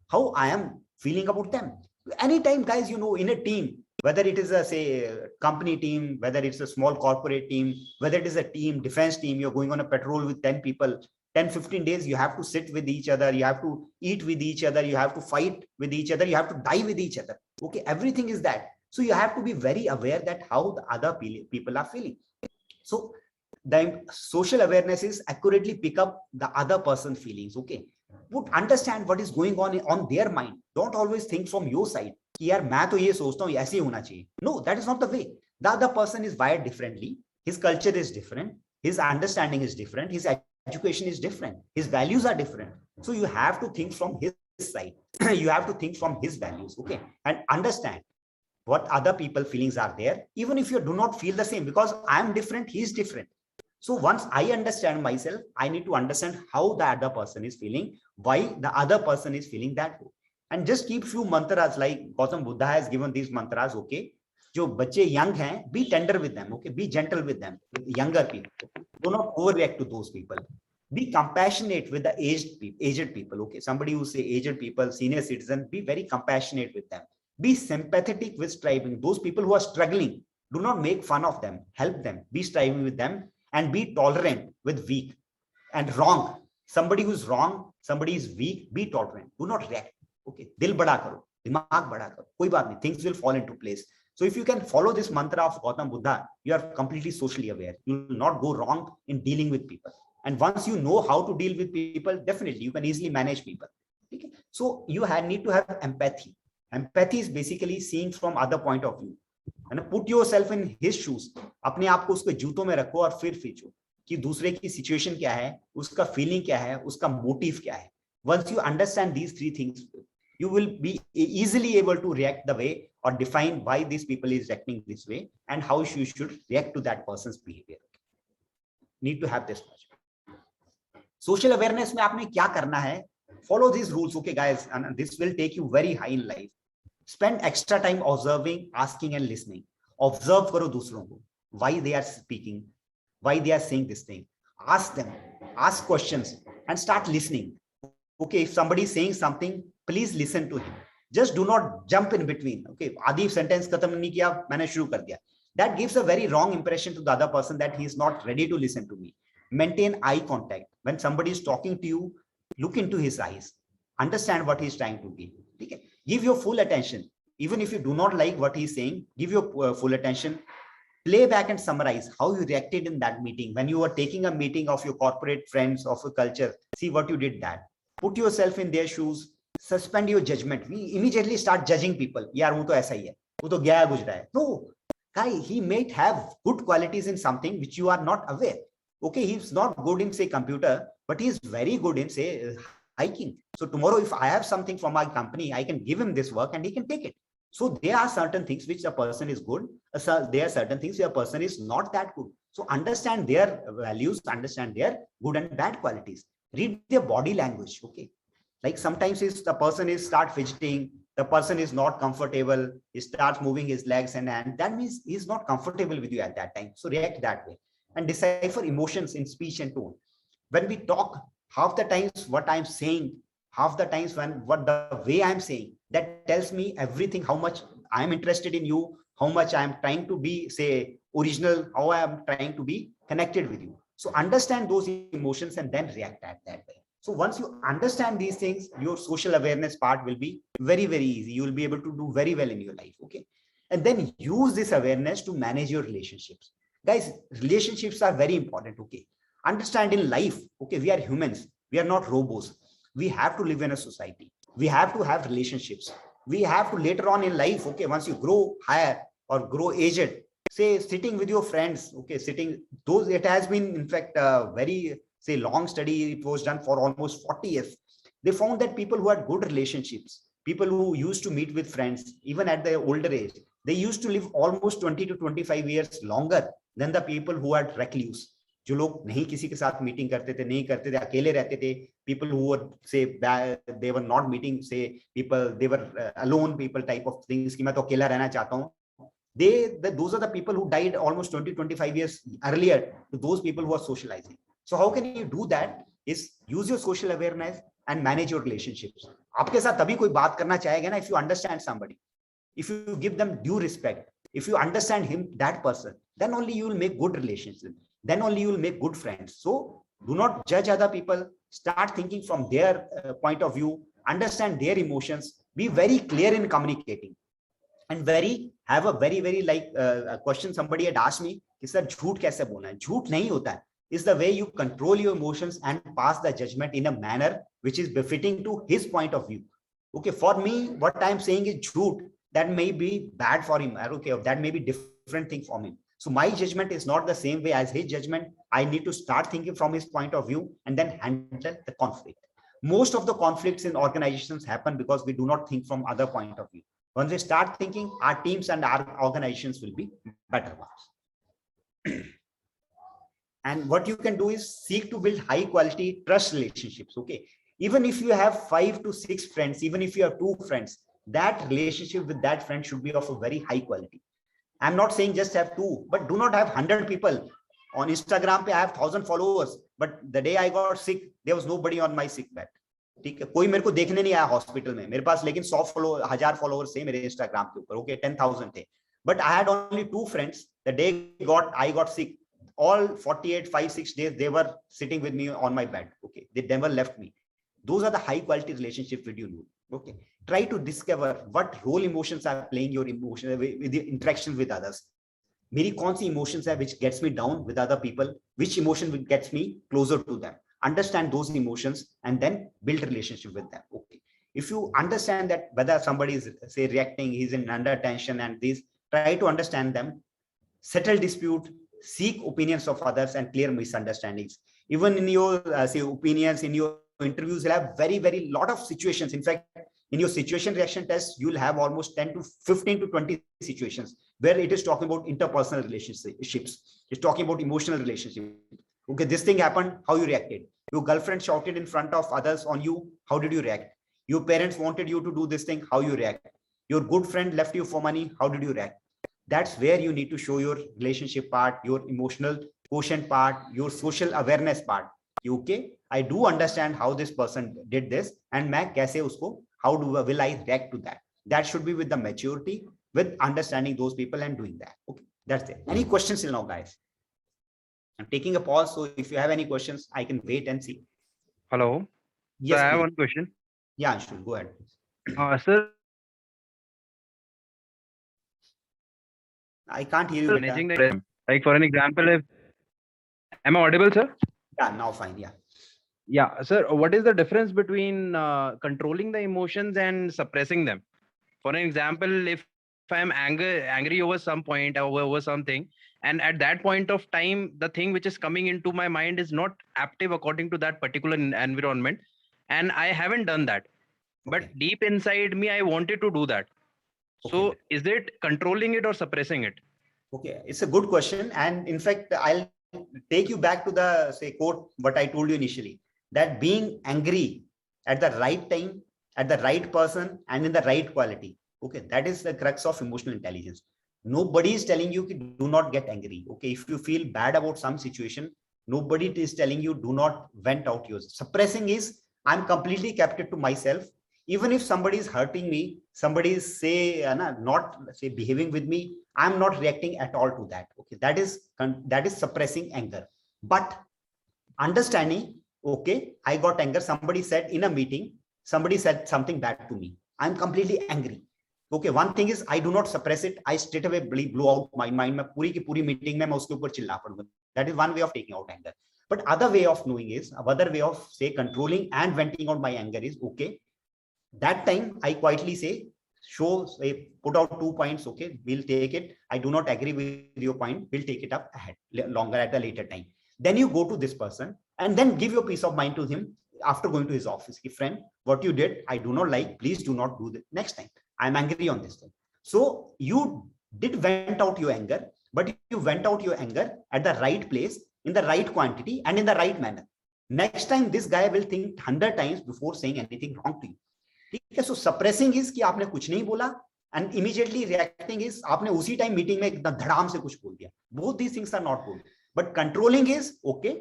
B: how I am feeling about them. Anytime, guys, you know, in a team, whether it is a, say, company team, whether it's a small corporate team, whether it is a team, defense team, you're going on a patrol with 10 people, 10, 15 days, you have to sit with each other, you have to eat with each other, you have to fight with each other, you have to die with each other. Okay, everything is that. So you have to be very aware that how the other people are feeling. So the social awareness is accurately pick up the other person's feelings. Okay, would understand what is going on their mind. Don't always think from your side. यार मैं तो ये सोचता हूँ ऐसे ही होना चाहिए. No, that is not the way. The other person is wired differently. His culture is different. His understanding is different. His education is different. His values are different. So you have to think from his side. You have to think from his values. Okay, and understand what other people feelings are there, even if you do not feel the same, because I am different, he is different. So once I understand myself, I need to understand how the other person is feeling, why the other person is feeling that way. And just keep few mantras, like Gautam Buddha has given these mantras. Okay, जो बच्चे young हैं, be tender with them. Okay, be gentle with them, with younger people. Do not overreact to those people. Be compassionate with the aged people. Okay, somebody who say aged people, senior citizen, be very compassionate with them. Be sympathetic with striving. Those people who are struggling, do not make fun of them. Help them. Be striving with them, and be tolerant with weak and wrong. Somebody who's wrong, somebody is weak, be tolerant. Do not react. Okay, dil bada karo, dimag bada karo. Koi baat nahi, things will fall into place. So if you can follow this mantra of Gautam Buddha, you are completely socially aware. You will not go wrong in dealing with people. And once you know how to deal with people, definitely you can easily manage people. Okay? So you need to have empathy. Empathy is basically seeing from other point of view. And put yourself in his shoes. अपने आप को उसके जूतों में रखो और फिर खींचो कि दूसरे की सिचुएशन क्या है, उसका फीलिंग क्या है, उसका मोटिव क्या है. Once you understand these three things, you will be easily able to react the way or define why these people is acting this way and how you should react to that person's behavior. Need to have this much. Social awareness में आपने क्या करना है? Follow these rules, okay, guys, and this will take you very high in life. Spend extra time observing, asking, and listening. Observe करो दूसरों को, why they are speaking, why they are saying this thing. Ask them, ask questions, and start listening. Okay, if somebody is saying something, please listen to him. Just do not jump in between. Okay, आधी sentence खत्म नहीं किया, मैंने शुरू कर दिया. That gives a very wrong impression to the other person that he is not ready to listen to me. Maintain eye contact. When somebody is talking to you, look into his eyes. Understand what he is trying to be. Okay? Give your full attention. Even if you do not like what he is saying, give your full attention. Play back and summarize how you reacted in that meeting. When you were taking a meeting of your corporate friends, of a culture, see what you did that. Put yourself in their shoes. Suspend your judgment. We immediately start judging people. यार वो तो ऐसा ही है, वो तो गया गुजरा है. No, guy, he might have good qualities in something which you are not aware. Okay, he's not good in say computer, but he's very good in say hiking. So tomorrow, if I have something from my company, I can give him this work and he can take it. So there are certain things which a person is good. There are certain things where a person is not that good. So understand their values, understand their good and bad qualities. Read their body language. Okay. Like sometimes if the person is start fidgeting, the person is not comfortable, he starts moving his legs and hand, that means he's not comfortable with you at that time. So react that way and decipher emotions in speech and tone. When we talk, half the times what I'm saying, half the times what the way I'm saying, that tells me everything, how much I'm interested in you, how much I'm trying to be say original, how I'm trying to be connected with you. So understand those emotions and then react at that way. So once you understand these things, your social awareness part will be very, very easy. You will be able to do very well in your life. Okay. And then use this awareness to manage your relationships. Guys, relationships are very important. Okay. Understand in life, okay, we are humans. We are not robots. We have to live in a society. We have to have relationships. We have to later on in life, okay, once you grow higher or grow aged, say sitting with your friends, okay, sitting, those, it has been in fact very, say long study, it was done for almost 40 years. They found that people who had good relationships, people who used to meet with friends, even at their older age, they used to live almost 20 to 25 years longer than the people who had recluse. जो लोग नहीं किसी के साथ meeting करते थे, नहीं करते थे, अकेले रहते थे, people who were say they were not meeting, say people, they were alone people type of things कि मैं तो अकेला रहना चाहता हूँ. Those are the people who died almost 20-25 years earlier to those people who are socializing. So how can you do that? Is use your social awareness and manage your relationships. आपके साथ तभी कोई बात करना चाहेगा ना if you understand somebody, if you give them due respect, if you understand him, that person, then only you will make good relationships. Then only you will make good friends. So do not judge other people. Start thinking from their point of view. Understand their emotions. Be very clear in communicating. And have a very like a question somebody had asked me, कि sir झूठ कैसे बोलना है? झूठ नहीं होता है. Is the way you control your emotions and pass the judgment in a manner which is befitting to his point of view. Okay, for me, what I'm saying is jhoot, that may be bad for him. Okay, that may be different thing for me. So my judgment is not the same way as his judgment. I need to start thinking from his point of view and then handle the conflict. Most of the conflicts in organizations happen because we do not think from other point of view. Once we start thinking, our teams and our organizations will be better ones. And what you can do is seek to build high quality trust relationships. Okay. Even if you have 5 to 6 friends, even if you have 2 friends, that relationship with that friend should be of a very high quality. I'm not saying just have 2, but do not have 100 people. On Instagram, I have 1,000 followers, but the day I got sick, there was nobody on my sick bed. ठीक है, कोई मेरे को देखने नहीं आया hospital में, मेरे पास लेकिन 100 फॉलोअर 1000 फॉलोअर्स थे मेरे इंस्टाग्राम के ऊपर, ओके 10,000 थे, but I had only 2 friends. The day I got sick, all 48 5-6 days they were sitting with me on my bed. Okay, they never left me. Those are the high quality relationship with you. Okay, try to discover what role emotions are playing your emotion with the interaction with others. मेरी कौन सी emotions है which gets me down with other people, which emotion gets me closer to them. Understand those emotions and then build relationship with them. Okay, if you understand that whether somebody is say reacting, he's in under tension and this, try to understand them, settle dispute, seek opinions of others and clear misunderstandings. Even in your say opinions in your interviews, you'll have very lot of situations. In fact, in your situation reaction test, you'll have almost 10 to 15 to 20 situations where it is talking about interpersonal relationships. It's talking about emotional relationship. Okay, this thing happened, how you reacted. Your girlfriend shouted in front of others on you, how did you react? Your parents wanted you to do this thing, how you react? Your good friend left you for money, how did you react? That's where you need to show your relationship part, your emotional quotient part, your social awareness part. Okay, I do understand how this person did this and मैं कैसे उसको, how will I react to that? That should be with the maturity, with understanding those people and doing that. Okay, that's it. Any questions till now, guys? I'm taking a pause, so if you have any questions, I can wait and see.
D: Hello.
B: Yes,
D: so I have
B: please.
D: one question.
B: Yeah, sure. Go ahead.
D: Sir,
B: I can't hear you.
D: managing the, like for an example, if am I audible, sir?
B: Yeah, now fine. Yeah.
D: Yeah, sir. What is the difference between controlling the emotions and suppressing them? For an example, if I'm angry over some point or over something, and at that point of time, the thing which is coming into my mind is not active according to that particular environment, and I haven't done that. But
B: Okay.
D: deep inside me, I wanted to do that. So
B: Okay.
D: is it controlling it or suppressing it?
B: Okay, it's a good question. And in fact, I'll take you back to the say quote, what I told you initially, that being angry at the right time, at the right person and in the right quality. Okay, that is the crux of emotional intelligence. Nobody is telling you do not get angry. Okay, if you feel bad about some situation, nobody is telling you do not vent out yours. Suppressing is I'm completely kept it to myself. Even if somebody is hurting me, somebody is say not say behaving with me, I'm not reacting at all to that. Okay, that is suppressing anger. But understanding, okay, I got anger. Somebody said in a meeting, somebody said something bad to me. I'm completely angry. Okay, one thing is I do not suppress it. I straight away blow out my mind. मैं पूरी की पूरी meeting में मैं उसके ऊपर चिल्ला पड़ूंगा. That is one way of taking out anger. But other way of knowing is, other way of say controlling and venting out my anger is, okay, that time I quietly say, put out 2 points. Okay, we'll take it. I do not agree with your point. We'll take it up ahead longer at a later time. Then you go to this person and then give your peace of mind to him after going to his office. Friend, what you did, I do not like. Please do not do that next time. I'm angry on this thing. So you did vent out your anger, but you went out your anger at the right place, in the right quantity and in the right manner. Next time, this guy will think 100 times before saying anything wrong to you. ठीक है, सो suppressing is कि आपने कुछ नहीं बोला and immediately reacting is आपने उसी time meeting में एकदम धड़ाम से कुछ बोल दिया. Both these things are not good. But controlling is okay,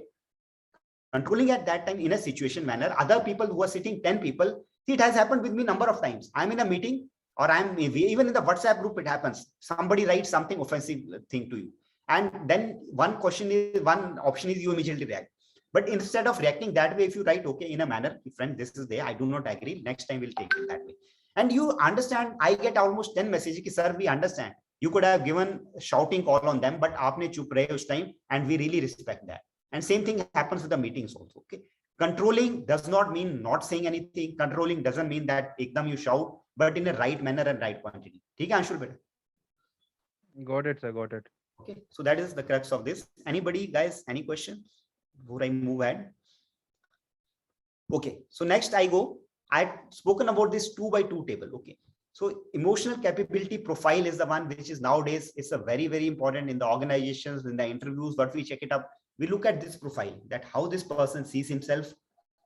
B: controlling at that time in a situation manner. Other people who are sitting 10 people, it has happened with me number of times. I'm in a meeting or I'm even in the WhatsApp group, it happens. Somebody writes something offensive thing to you. And then one option is you immediately react. But instead of reacting that way, if you write, okay, in a manner, friend, this is there, I do not agree. Next time we'll take it that way. And you understand, I get almost 10 messages, ki, sir, we understand. You could have given shouting call on them, but aapne chup rahe us time, and we really respect that. And same thing happens with the meetings also. Okay, controlling does not mean not saying anything. Controlling doesn't mean that ekdam you shout, but in a right manner and right quantity. ठीक है अंशुल बेटा?
D: Got it, sir. Got it.
B: Okay, so that is the crux of this. Anybody, guys, any question before I move ahead? Okay, so next I go. I've spoken about this 2 by 2 table. Okay, So emotional capability profile is the one which is nowadays, it's a very, very important in the organizations, in the interviews, but we check it up. We look at this profile, that how this person sees himself,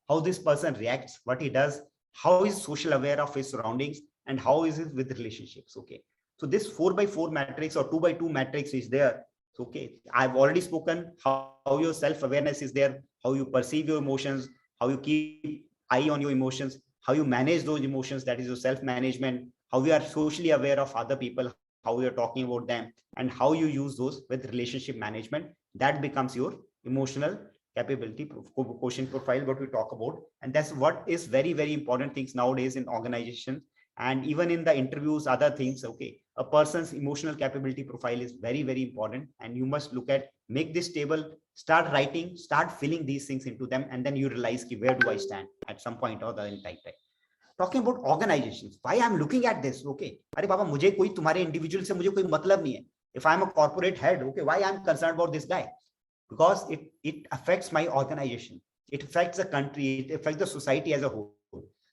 B: how this person reacts, what he does, how is social aware of his surroundings, and how is it with relationships. Okay. So this 4x4 matrix or 2x2 matrix is there. Okay. I've already spoken how your self-awareness is there, how you perceive your emotions, how you keep eye on your emotions, how you manage those emotions, that is your self-management, how we are socially aware of other people, how we are talking about them, and how you use those with relationship management. That becomes your emotional capability quotient profile, what we talk about. And that's what is very, very important things nowadays in organizations, and even in the interviews, other things. Okay, a person's emotional capability profile is very, very important, and you must look at, make this table, start writing, start filling these things into them, and then you realize ki, where do I stand at some point or the other in time. Talking about organizations, why I'm looking at this. Okay, अरे बाबा मुझे कोई तुम्हारे individual से मुझे कोई मतलब नहीं है. If I'm a corporate head, okay, why I'm concerned about this guy? Because it affects my organization, it affects the country, it affects the society as a whole.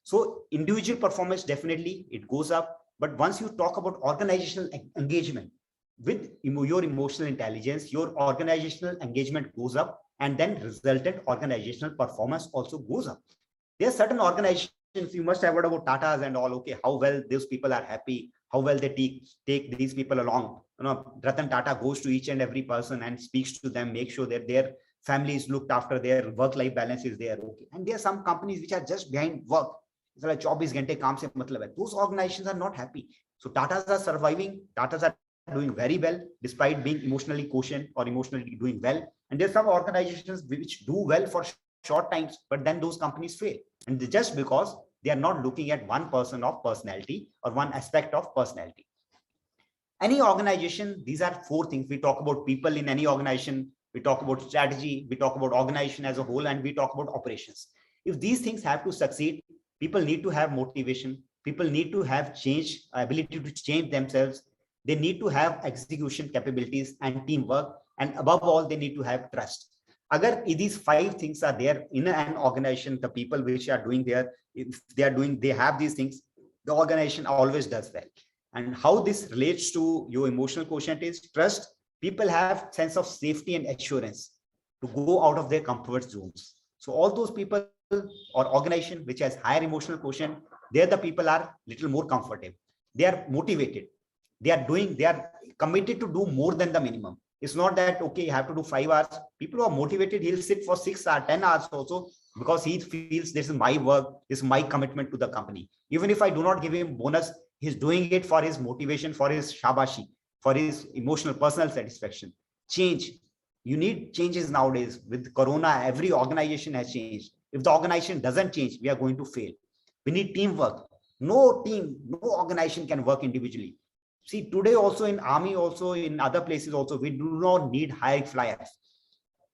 B: So individual performance, definitely it goes up, but once you talk about organizational engagement with your emotional intelligence, your organizational engagement goes up, and then resultant organizational performance also goes up. There are certain organizations, you must have heard about Tatas and all. Okay, how well those people are happy, how well they take these people along. You know, Ratan Tata goes to each and every person and speaks to them, make sure that their family is looked after, their work-life balance is there. Okay, and there are some companies which are just behind work. It's like 24 घंटे काम से मतलब है. Those organizations are not happy. So Tatas are surviving. Tatas are doing very well despite being emotionally quotient or emotionally doing well. And there's some organizations which do well for short times, but then those companies fail, and just because they are not looking at one person of personality or one aspect of personality. Any organization, these are four things. We talk about people in any organization, we talk about strategy, we talk about organization as a whole, and we talk about operations. If these things have to succeed, people need to have motivation, people need to have change, ability to change themselves, they need to have execution capabilities and teamwork, and above all, they need to have trust. Agar these five things are there in an organization, the people which are doing there, if they have these things, the organization always does well. And how this relates to your emotional quotient is trust. People have sense of safety and assurance to go out of their comfort zones. So all those people or organization which has higher emotional quotient, there the people are little more comfortable. They are motivated. They are committed to do more than the minimum. It's not that, okay, you have to do 5 hours. People who are motivated, he'll sit for 6 or 10 hours also, because he feels this is my work, this is my commitment to the company. Even if I do not give him bonus, he's doing it for his motivation, for his shabashi, for his emotional, personal satisfaction. Change. You need changes nowadays. With Corona, every organization has changed. If the organization doesn't change, we are going to fail. We need teamwork. No team, no organization can work individually. See, today also in army, also in other places also, we do not need high flyers.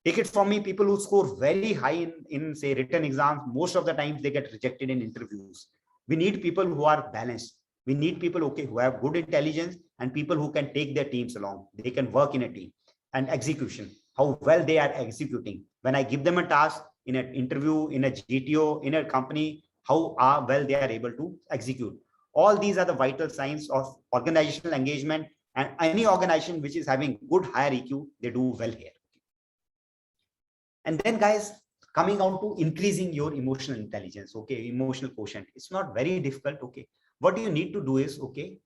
B: Take it from me, people who score very high in say written exams, most of the times they get rejected in interviews. We need people who are balanced. We need people, okay, who have good intelligence, and people who can take their teams along. They can work in a team. And execution, how well they are executing. When I give them a task in an interview, in a GTO, in a company, how well they are able to execute. All these are the vital signs of organizational engagement, and any organization which is having good higher EQ, they do well here. And then guys, coming on to increasing your emotional intelligence, okay, emotional quotient, it's not very difficult. Okay, what you need to do is, okay,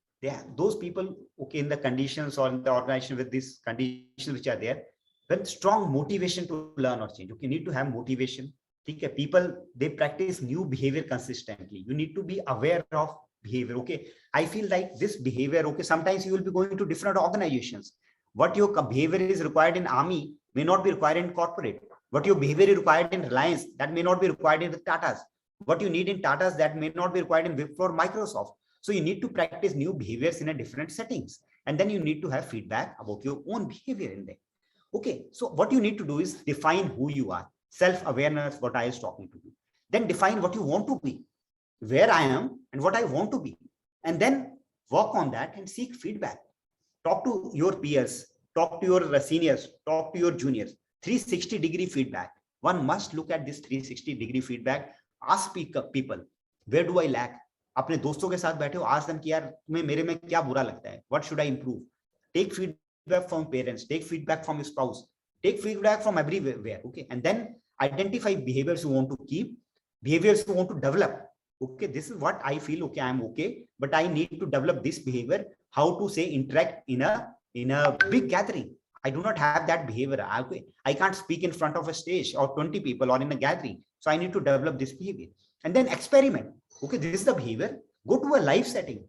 B: those people, okay, in the conditions or in the organization with these conditions which are there, with strong motivation to learn or change. Okay, you need to have motivation. Okay, people, they practice new behavior consistently. You need to be aware of behavior. Okay, I feel like this behavior, okay, sometimes you will be going to different organizations. What your behavior is required in army may not be required in corporate. What your behavior is required in Reliance, that may not be required in the Tatas. What you need in Tatas, that may not be required in Wipro or Microsoft. So you need to practice new behaviors in a different settings, and then you need to have feedback about your own behavior in there. Okay, so what you need to do is define who you are. Self-awareness, what I was talking to you. Then define what you want to be, where I am and what I want to be, and then work on that and seek feedback. Talk to your peers, talk to your seniors, talk to your juniors. 360-degree feedback. One must look at this 360-degree feedback. Ask people, where do I lack? अपने दोस्तों के साथ बैठे हो, ask them कि यार तुम्हें मेरे में क्या बुरा लगता है, what should I improve. Take feedback from parents, take feedback from spouse, take feedback from everywhere, okay, and then identify behaviors you want to keep, behaviors you want to develop. Okay, this is what I feel, okay, I'm okay, but I need to develop this behavior. How to say interact in a big gathering. I do not have that behavior. I can't speak in front of a stage or 20 people or in a gathering, so I need to develop this behavior. And then experiment. Okay, this is the behavior. Go to a live setting,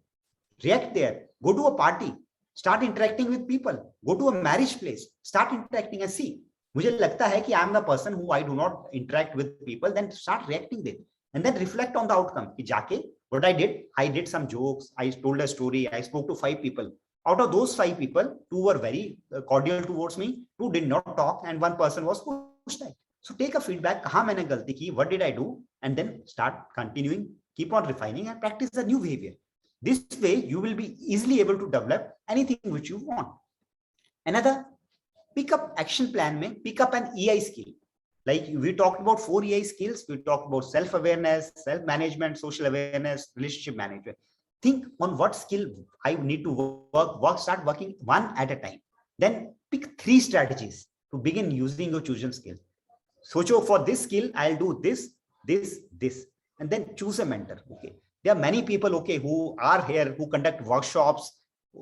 B: react there. Go to a party, start interacting with people. Go to a marriage place, start interacting and see. मुझे लगता है कि I am the person who I do not interact with people, then start reacting there and then reflect on the outcome. कि जाके what I did some jokes, I told a story, I spoke to 5 people. Out of those 5 people, 2 were very cordial towards me, 2 did not talk, and 1 person was pushed out. So take a feedback, कहाँ मैंने गलती की, what did I do, and then start continuing, keep on refining and practice the new behavior. This way, you will be easily able to develop anything which you want. Another, pick up action plan, pick up an EI skill. Like we talked about 4 EI skills. We talked about self-awareness, self-management, social awareness, relationship management. Think on what skill I need to start working one at a time. Then pick 3 strategies to begin using your chosen skill. So for this skill, I'll do this, and then choose a mentor. Okay. There are many people, okay, who are here, who conduct workshops,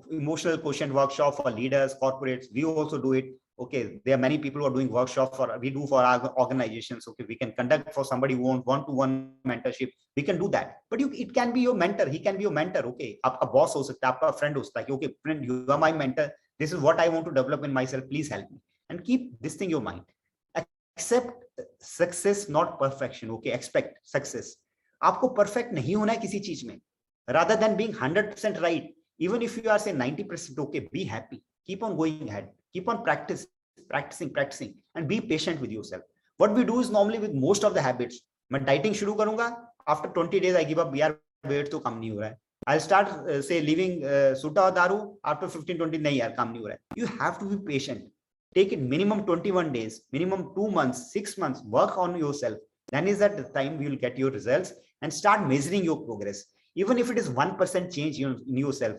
B: emotional quotient workshop for leaders, corporates. We also do it. Okay, there are many people who are doing workshop we do for our organizations. Okay, we can conduct for somebody who wants one-to-one mentorship. We can do that. But it can be your mentor. He can be your mentor. Okay, a boss ho sakta, a friend ho sakta. Okay, friend, you are my mentor. This is what I want to develop in myself. Please help me. And keep this thing in your mind. Accept success, not perfection. Okay, expect success. आपको perfect नहीं होना है किसी चीज में. rather than being 100% right, even if you are say 90% okay, be happy, keep on going ahead, keep on practicing and be patient with yourself. What we do is normally with most of the habits, मैं dieting शुरू करूंगा, after 20 days I give up, यार weight तो कम नहीं हो रहा है. I'll start say leaving सूटा और दारू, after 15-20 नहीं यार कम नहीं हो रहा है. You have to be patient. Take it minimum 21 days, minimum 2 months, 6 months, work on yourself. Then is that the time you will get your results and start measuring your progress. Even if it is 1% change in yourself.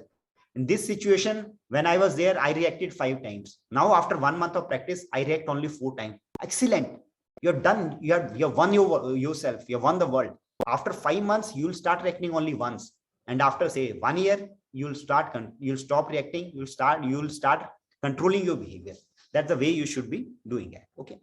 B: In this situation, when I was there, I reacted 5 times. Now, after 1 month of practice, I react only 4 times. Excellent. You're done. You've won yourself. You've won the world. After 5 months, you'll start reacting only once. And after say 1 year, you'll stop reacting. You'll start controlling your behavior. That's the way you should be doing it. Okay.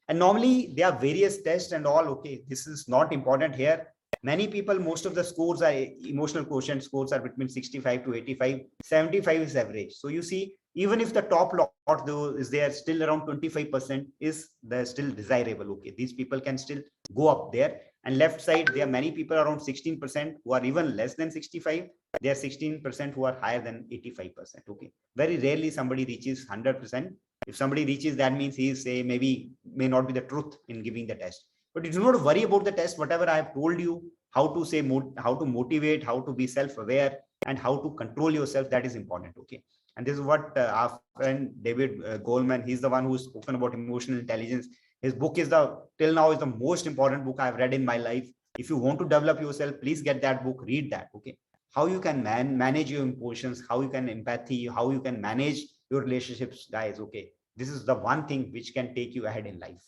B: And normally there are various tests and all. Okay, this is not important here. Many people, most of the scores are emotional quotient scores are between 65 to 85. 75 is average. So you see, even if the top lot though is there, still around 25% is still desirable. Okay, these people can still go up there. And left side, there are many people around 16% who are even less than 65. There are 16% who are higher than 85%. Okay, very rarely somebody reaches 100%. If somebody reaches, that means he is say may not be the truth in giving the test. But you do not worry about the test. Whatever I have told you, how to say, how to motivate, how to be self-aware, and how to control yourself, that is important. Okay. And this is what our friend David Goleman, he's the one who's spoken about emotional intelligence. His book is till now is the most important book I've read in my life. If you want to develop yourself, please get that book, read that. Okay. How you can manage your emotions, how you can empathy, how you can manage your relationships, guys. Okay. This is the one thing which can take you ahead in life.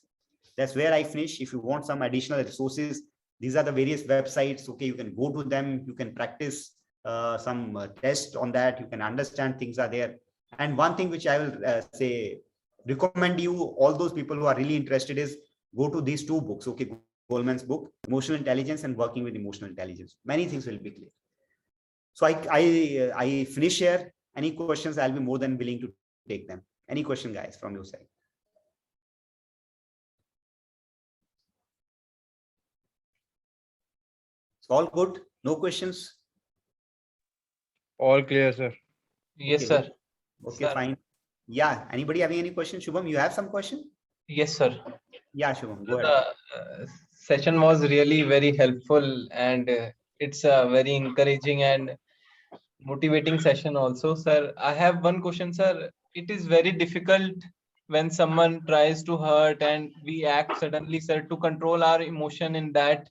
B: That's where I finish. If you want some additional resources, these are the various websites. Okay. You can go to them. You can practice some tests on that. You can understand things are there. And one thing which I will say, recommend you, all those people who are really interested, is go to these 2 books. Okay. Goleman's book, Emotional Intelligence and Working with Emotional Intelligence. Many things will be clear. So I finish here. Any questions, I'll be more than willing to take them. Any question, guys, from your side? It's all good. No questions.
D: All clear, sir.
E: Yes,
B: Okay.
E: sir.
B: Okay,
E: Sir.
B: fine. Yeah. Anybody having any question? Shubham, you have some question?
E: Yes, sir.
B: Yeah, Shubham, go
E: The
B: ahead.
E: session was really very helpful, and it's a very encouraging and motivating session also, sir. I have one question, sir. It is very difficult when someone tries to hurt and we act suddenly, sir, to control our emotion in that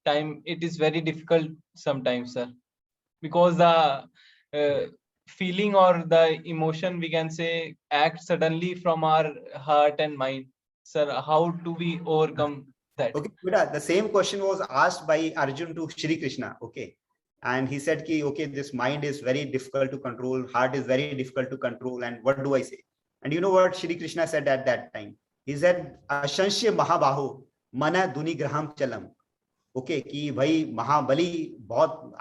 E: time it is very difficult sometimes, sir, because the feeling or the emotion, we can say, act suddenly from our heart and mind. Sir, how do we overcome that?
B: Okay, beta, the same question was asked by Arjun to Shri Krishna. Okay, and he said ki, okay, this mind is very difficult to control, heart is very difficult to control, and what do I say? And you know what Shri Krishna said at that time? He said, Ashansya Mahabaho Mana Duni Graham Chalam. Okay, कि भाई महाबली बहुत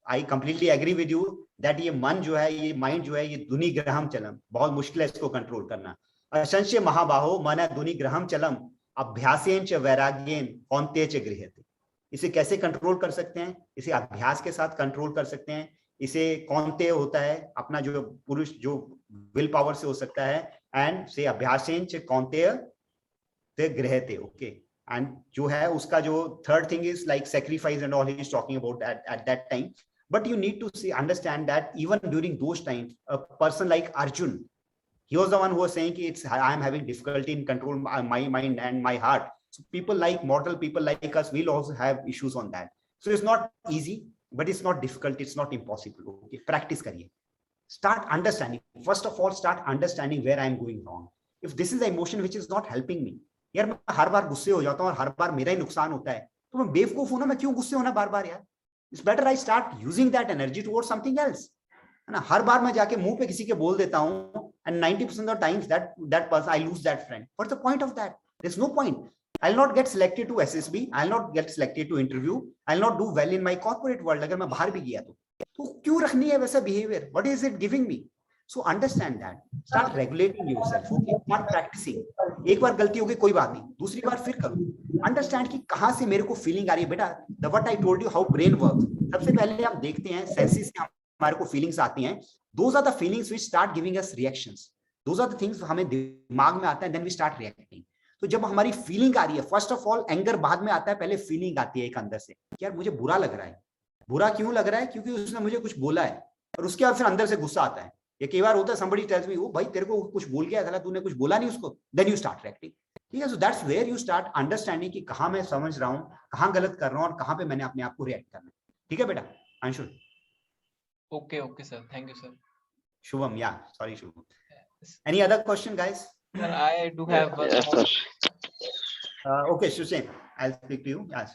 B: I completely agree with you that ये मन जो है, ये mind जो है, ये दुनी ग्रहम चलम, बहुत मुश्किल है इसको कंट्रोल करना. असंशय महाबाहो मन दुनी ग्रहम चलम अभ्यासेन च वैराग्येन कौन्तेय च गृह्यते. इसे कैसे कंट्रोल कर सकते हैं? इसे अभ्यास के साथ कंट्रोल कर सकते हैं. इसे कौन्तेय होता है अपना जो पुरुष जो विल पावर से हो सकता है, एंड से अभ्यासेन च कौन्तेय ते गृह्यते. ओके, and जो है उसका जो third thing is like sacrifice and all he is talking about at that time. But you need to see, understand that even during those times, a person like Arjun, he was the one who was saying it's I am having difficulty in control my mind and my heart. So people like mortal people like us will also have issues on that. So it's not easy, but it's not difficult, it's not impossible. Okay, practice kariye. Start understanding. First of all, start understanding where I am going wrong. If this is the emotion which is not helping me, यार मैं हर बार गुस्से हो जाता हूँ और हर बार मेरा ही नुकसान होता है, तो मैं बेवकूफ हूं ना, मैं क्यों गुस्से होना बार बार यार? It's better I start using that energy towards something else, है ना? हर बार मैं जाके मुंह पे किसी के बोल देता हूँ and 90% of the times that person I lose that friend. What's the point of that? There's no point. I'll not get selected to SSB, I'll not get selected to interview, I'll not do well in my corporate world. अगर मैं बाहर भी गया तो क्यों रखनी है वैसा behavior? What is it giving me? So understand that. Start regulating yourself. Okay, start practicing. एक बार गलती हो गई कोई बात नहीं, दूसरी बार फिर करो. अंडरस्टैंड कि कहां से मेरे को फीलिंग आ रही है. बेटा, the what I told you how brain works. सबसे पहले हम देखते हैं सेंसेस से हमारे को फीलिंग्स आती हैं. Those are the feelings which start giving us reactions. Those are the things हमें दिमाग में आता है, देन वी स्टार्ट रिएक्टिंग. तो जब हमारी फीलिंग आ रही है, फर्स्ट ऑफ ऑल एंगर बाद में आता है, पहले फीलिंग आती है एक अंदर से कि यार मुझे बुरा लग रहा है. बुरा क्यों लग रहा है? क्योंकि उसने मुझे कुछ बोला है, और उसके बाद फिर अंदर से गुस्सा आता है. ये कई बार होता है, somebody tells me, ओ भाई तेरे को कुछ बोल गया था, तूने कुछ बोला नहीं उसको, then you start reacting. ठीक है, so that's where you start understanding कि कहां मैं समझ रहा हूं, कहां गलत कर रहा हूं और कहां पे मैंने अपने आप को रिएक्ट करना है. ठीक है बेटा Anshul?
E: Okay, sir. Thank you, sir.
B: Shubham, yeah, sorry Shubham. Any other question, guys?
E: Sir, I do have one
F: Yes,
E: more.
F: sir.
B: Okay, Shushen, I'll speak to you. Yes.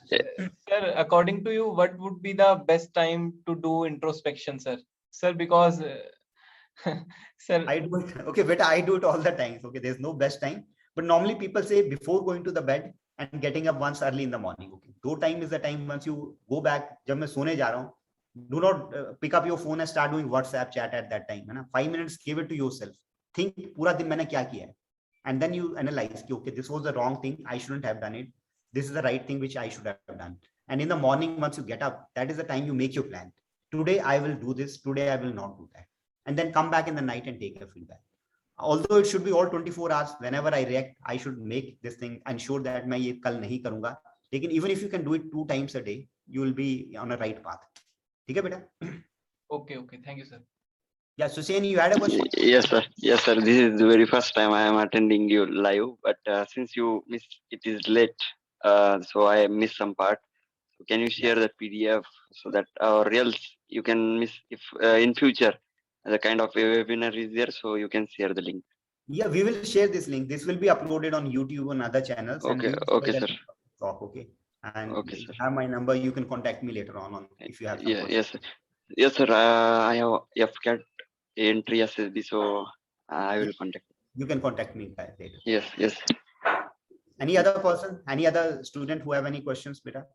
E: Sir, according to you, what would be the best time to do introspection, sir? Sir, because sir,
B: I do it. Okay, beta, I do it all the time. Okay, there's no best time, but normally people say before going to the bed and getting up once early in the morning. Okay, though time is the time once you go back. जब मैं सोने जा रहा हूँ, do not pick up your phone and start doing WhatsApp chat at that time. है ना? 5 minutes, give it to yourself. Think पूरा दिन मैंने क्या किया है, and then you analyze कि okay, this was the wrong thing, I shouldn't have done it. This is the right thing which I should have done. And in the morning, once you get up, that is the time you make your plan. Today I will do this. Today I will not do that. And then come back in the night and take a feedback. Although it should be all 24 hours, whenever I react, I should make this thing and ensure that मैं ये कल नहीं करूँगा. लेकिन even if you can do it 2 times a day, you will be on a right path. ठीक है बेटा?
E: okay, thank you, sir.
B: Yeah, Susen, you had a question?
F: Yes, sir. Yes, sir. This is the very first time I am attending you live, but since you missed, it is late, so I missed some part. So can you share the PDF so that or else you can miss if in future the kind of webinar is there, so you can share the link.
B: Yeah, we will share this link. This will be uploaded on YouTube and other channels.
F: Okay,
B: and we will
F: okay,
B: share
F: sir.
B: the talk, okay. And
F: Okay,
B: if you
F: sir.
B: have my number, you can contact me later on if you have some
F: Yeah,
B: questions.
F: yes, sir. I have FCAT entry SSB, so I will contact.
B: You can contact me later.
F: Yes.
B: Any other person, any other student who have any questions, beta?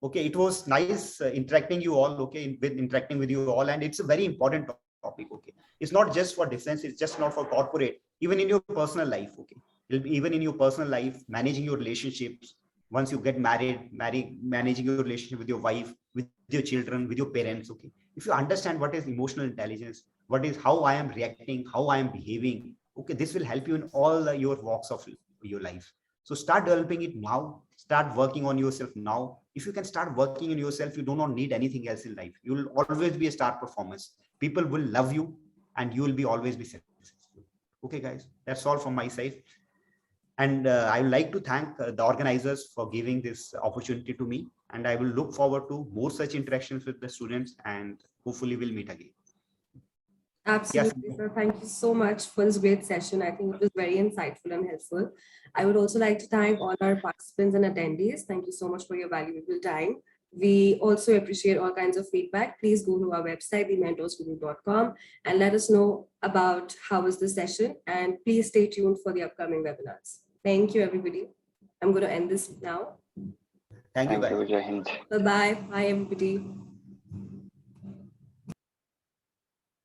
B: Okay, it was nice interacting you all, okay, interacting with you all, and it's a very important topic, okay. It's not just for defense, it's just not for corporate, even in your personal life, okay. Even in your personal life, managing your relationships, once you get married, managing your relationship with your wife, with your children, with your parents, okay. If you understand what is emotional intelligence, what is how I am reacting, how I am behaving, okay, this will help you in all your walks of your life. So start developing it now, start working on yourself now. If you can start working on yourself, you do not need anything else in life. You will always be a star performer. People will love you and you will be always be successful. Okay, guys, that's all from my side. And I would like to thank the organizers for giving this opportunity to me. And I will look forward to more such interactions with the students, and hopefully we'll meet again.
A: Absolutely, sir. Thank you so much for this great session. I think it was very insightful and helpful. I would also like to thank all our participants and attendees. Thank you so much for your valuable time. We also appreciate all kinds of feedback. Please go to our website, thementorsguru.com, and let us know about how was the session. And please stay tuned for the upcoming webinars. Thank you, everybody. I'm going to end this now.
B: Thank you,
F: Thank
B: guys.
F: you, Jai Hind.
A: Bye-bye. Bye, everybody.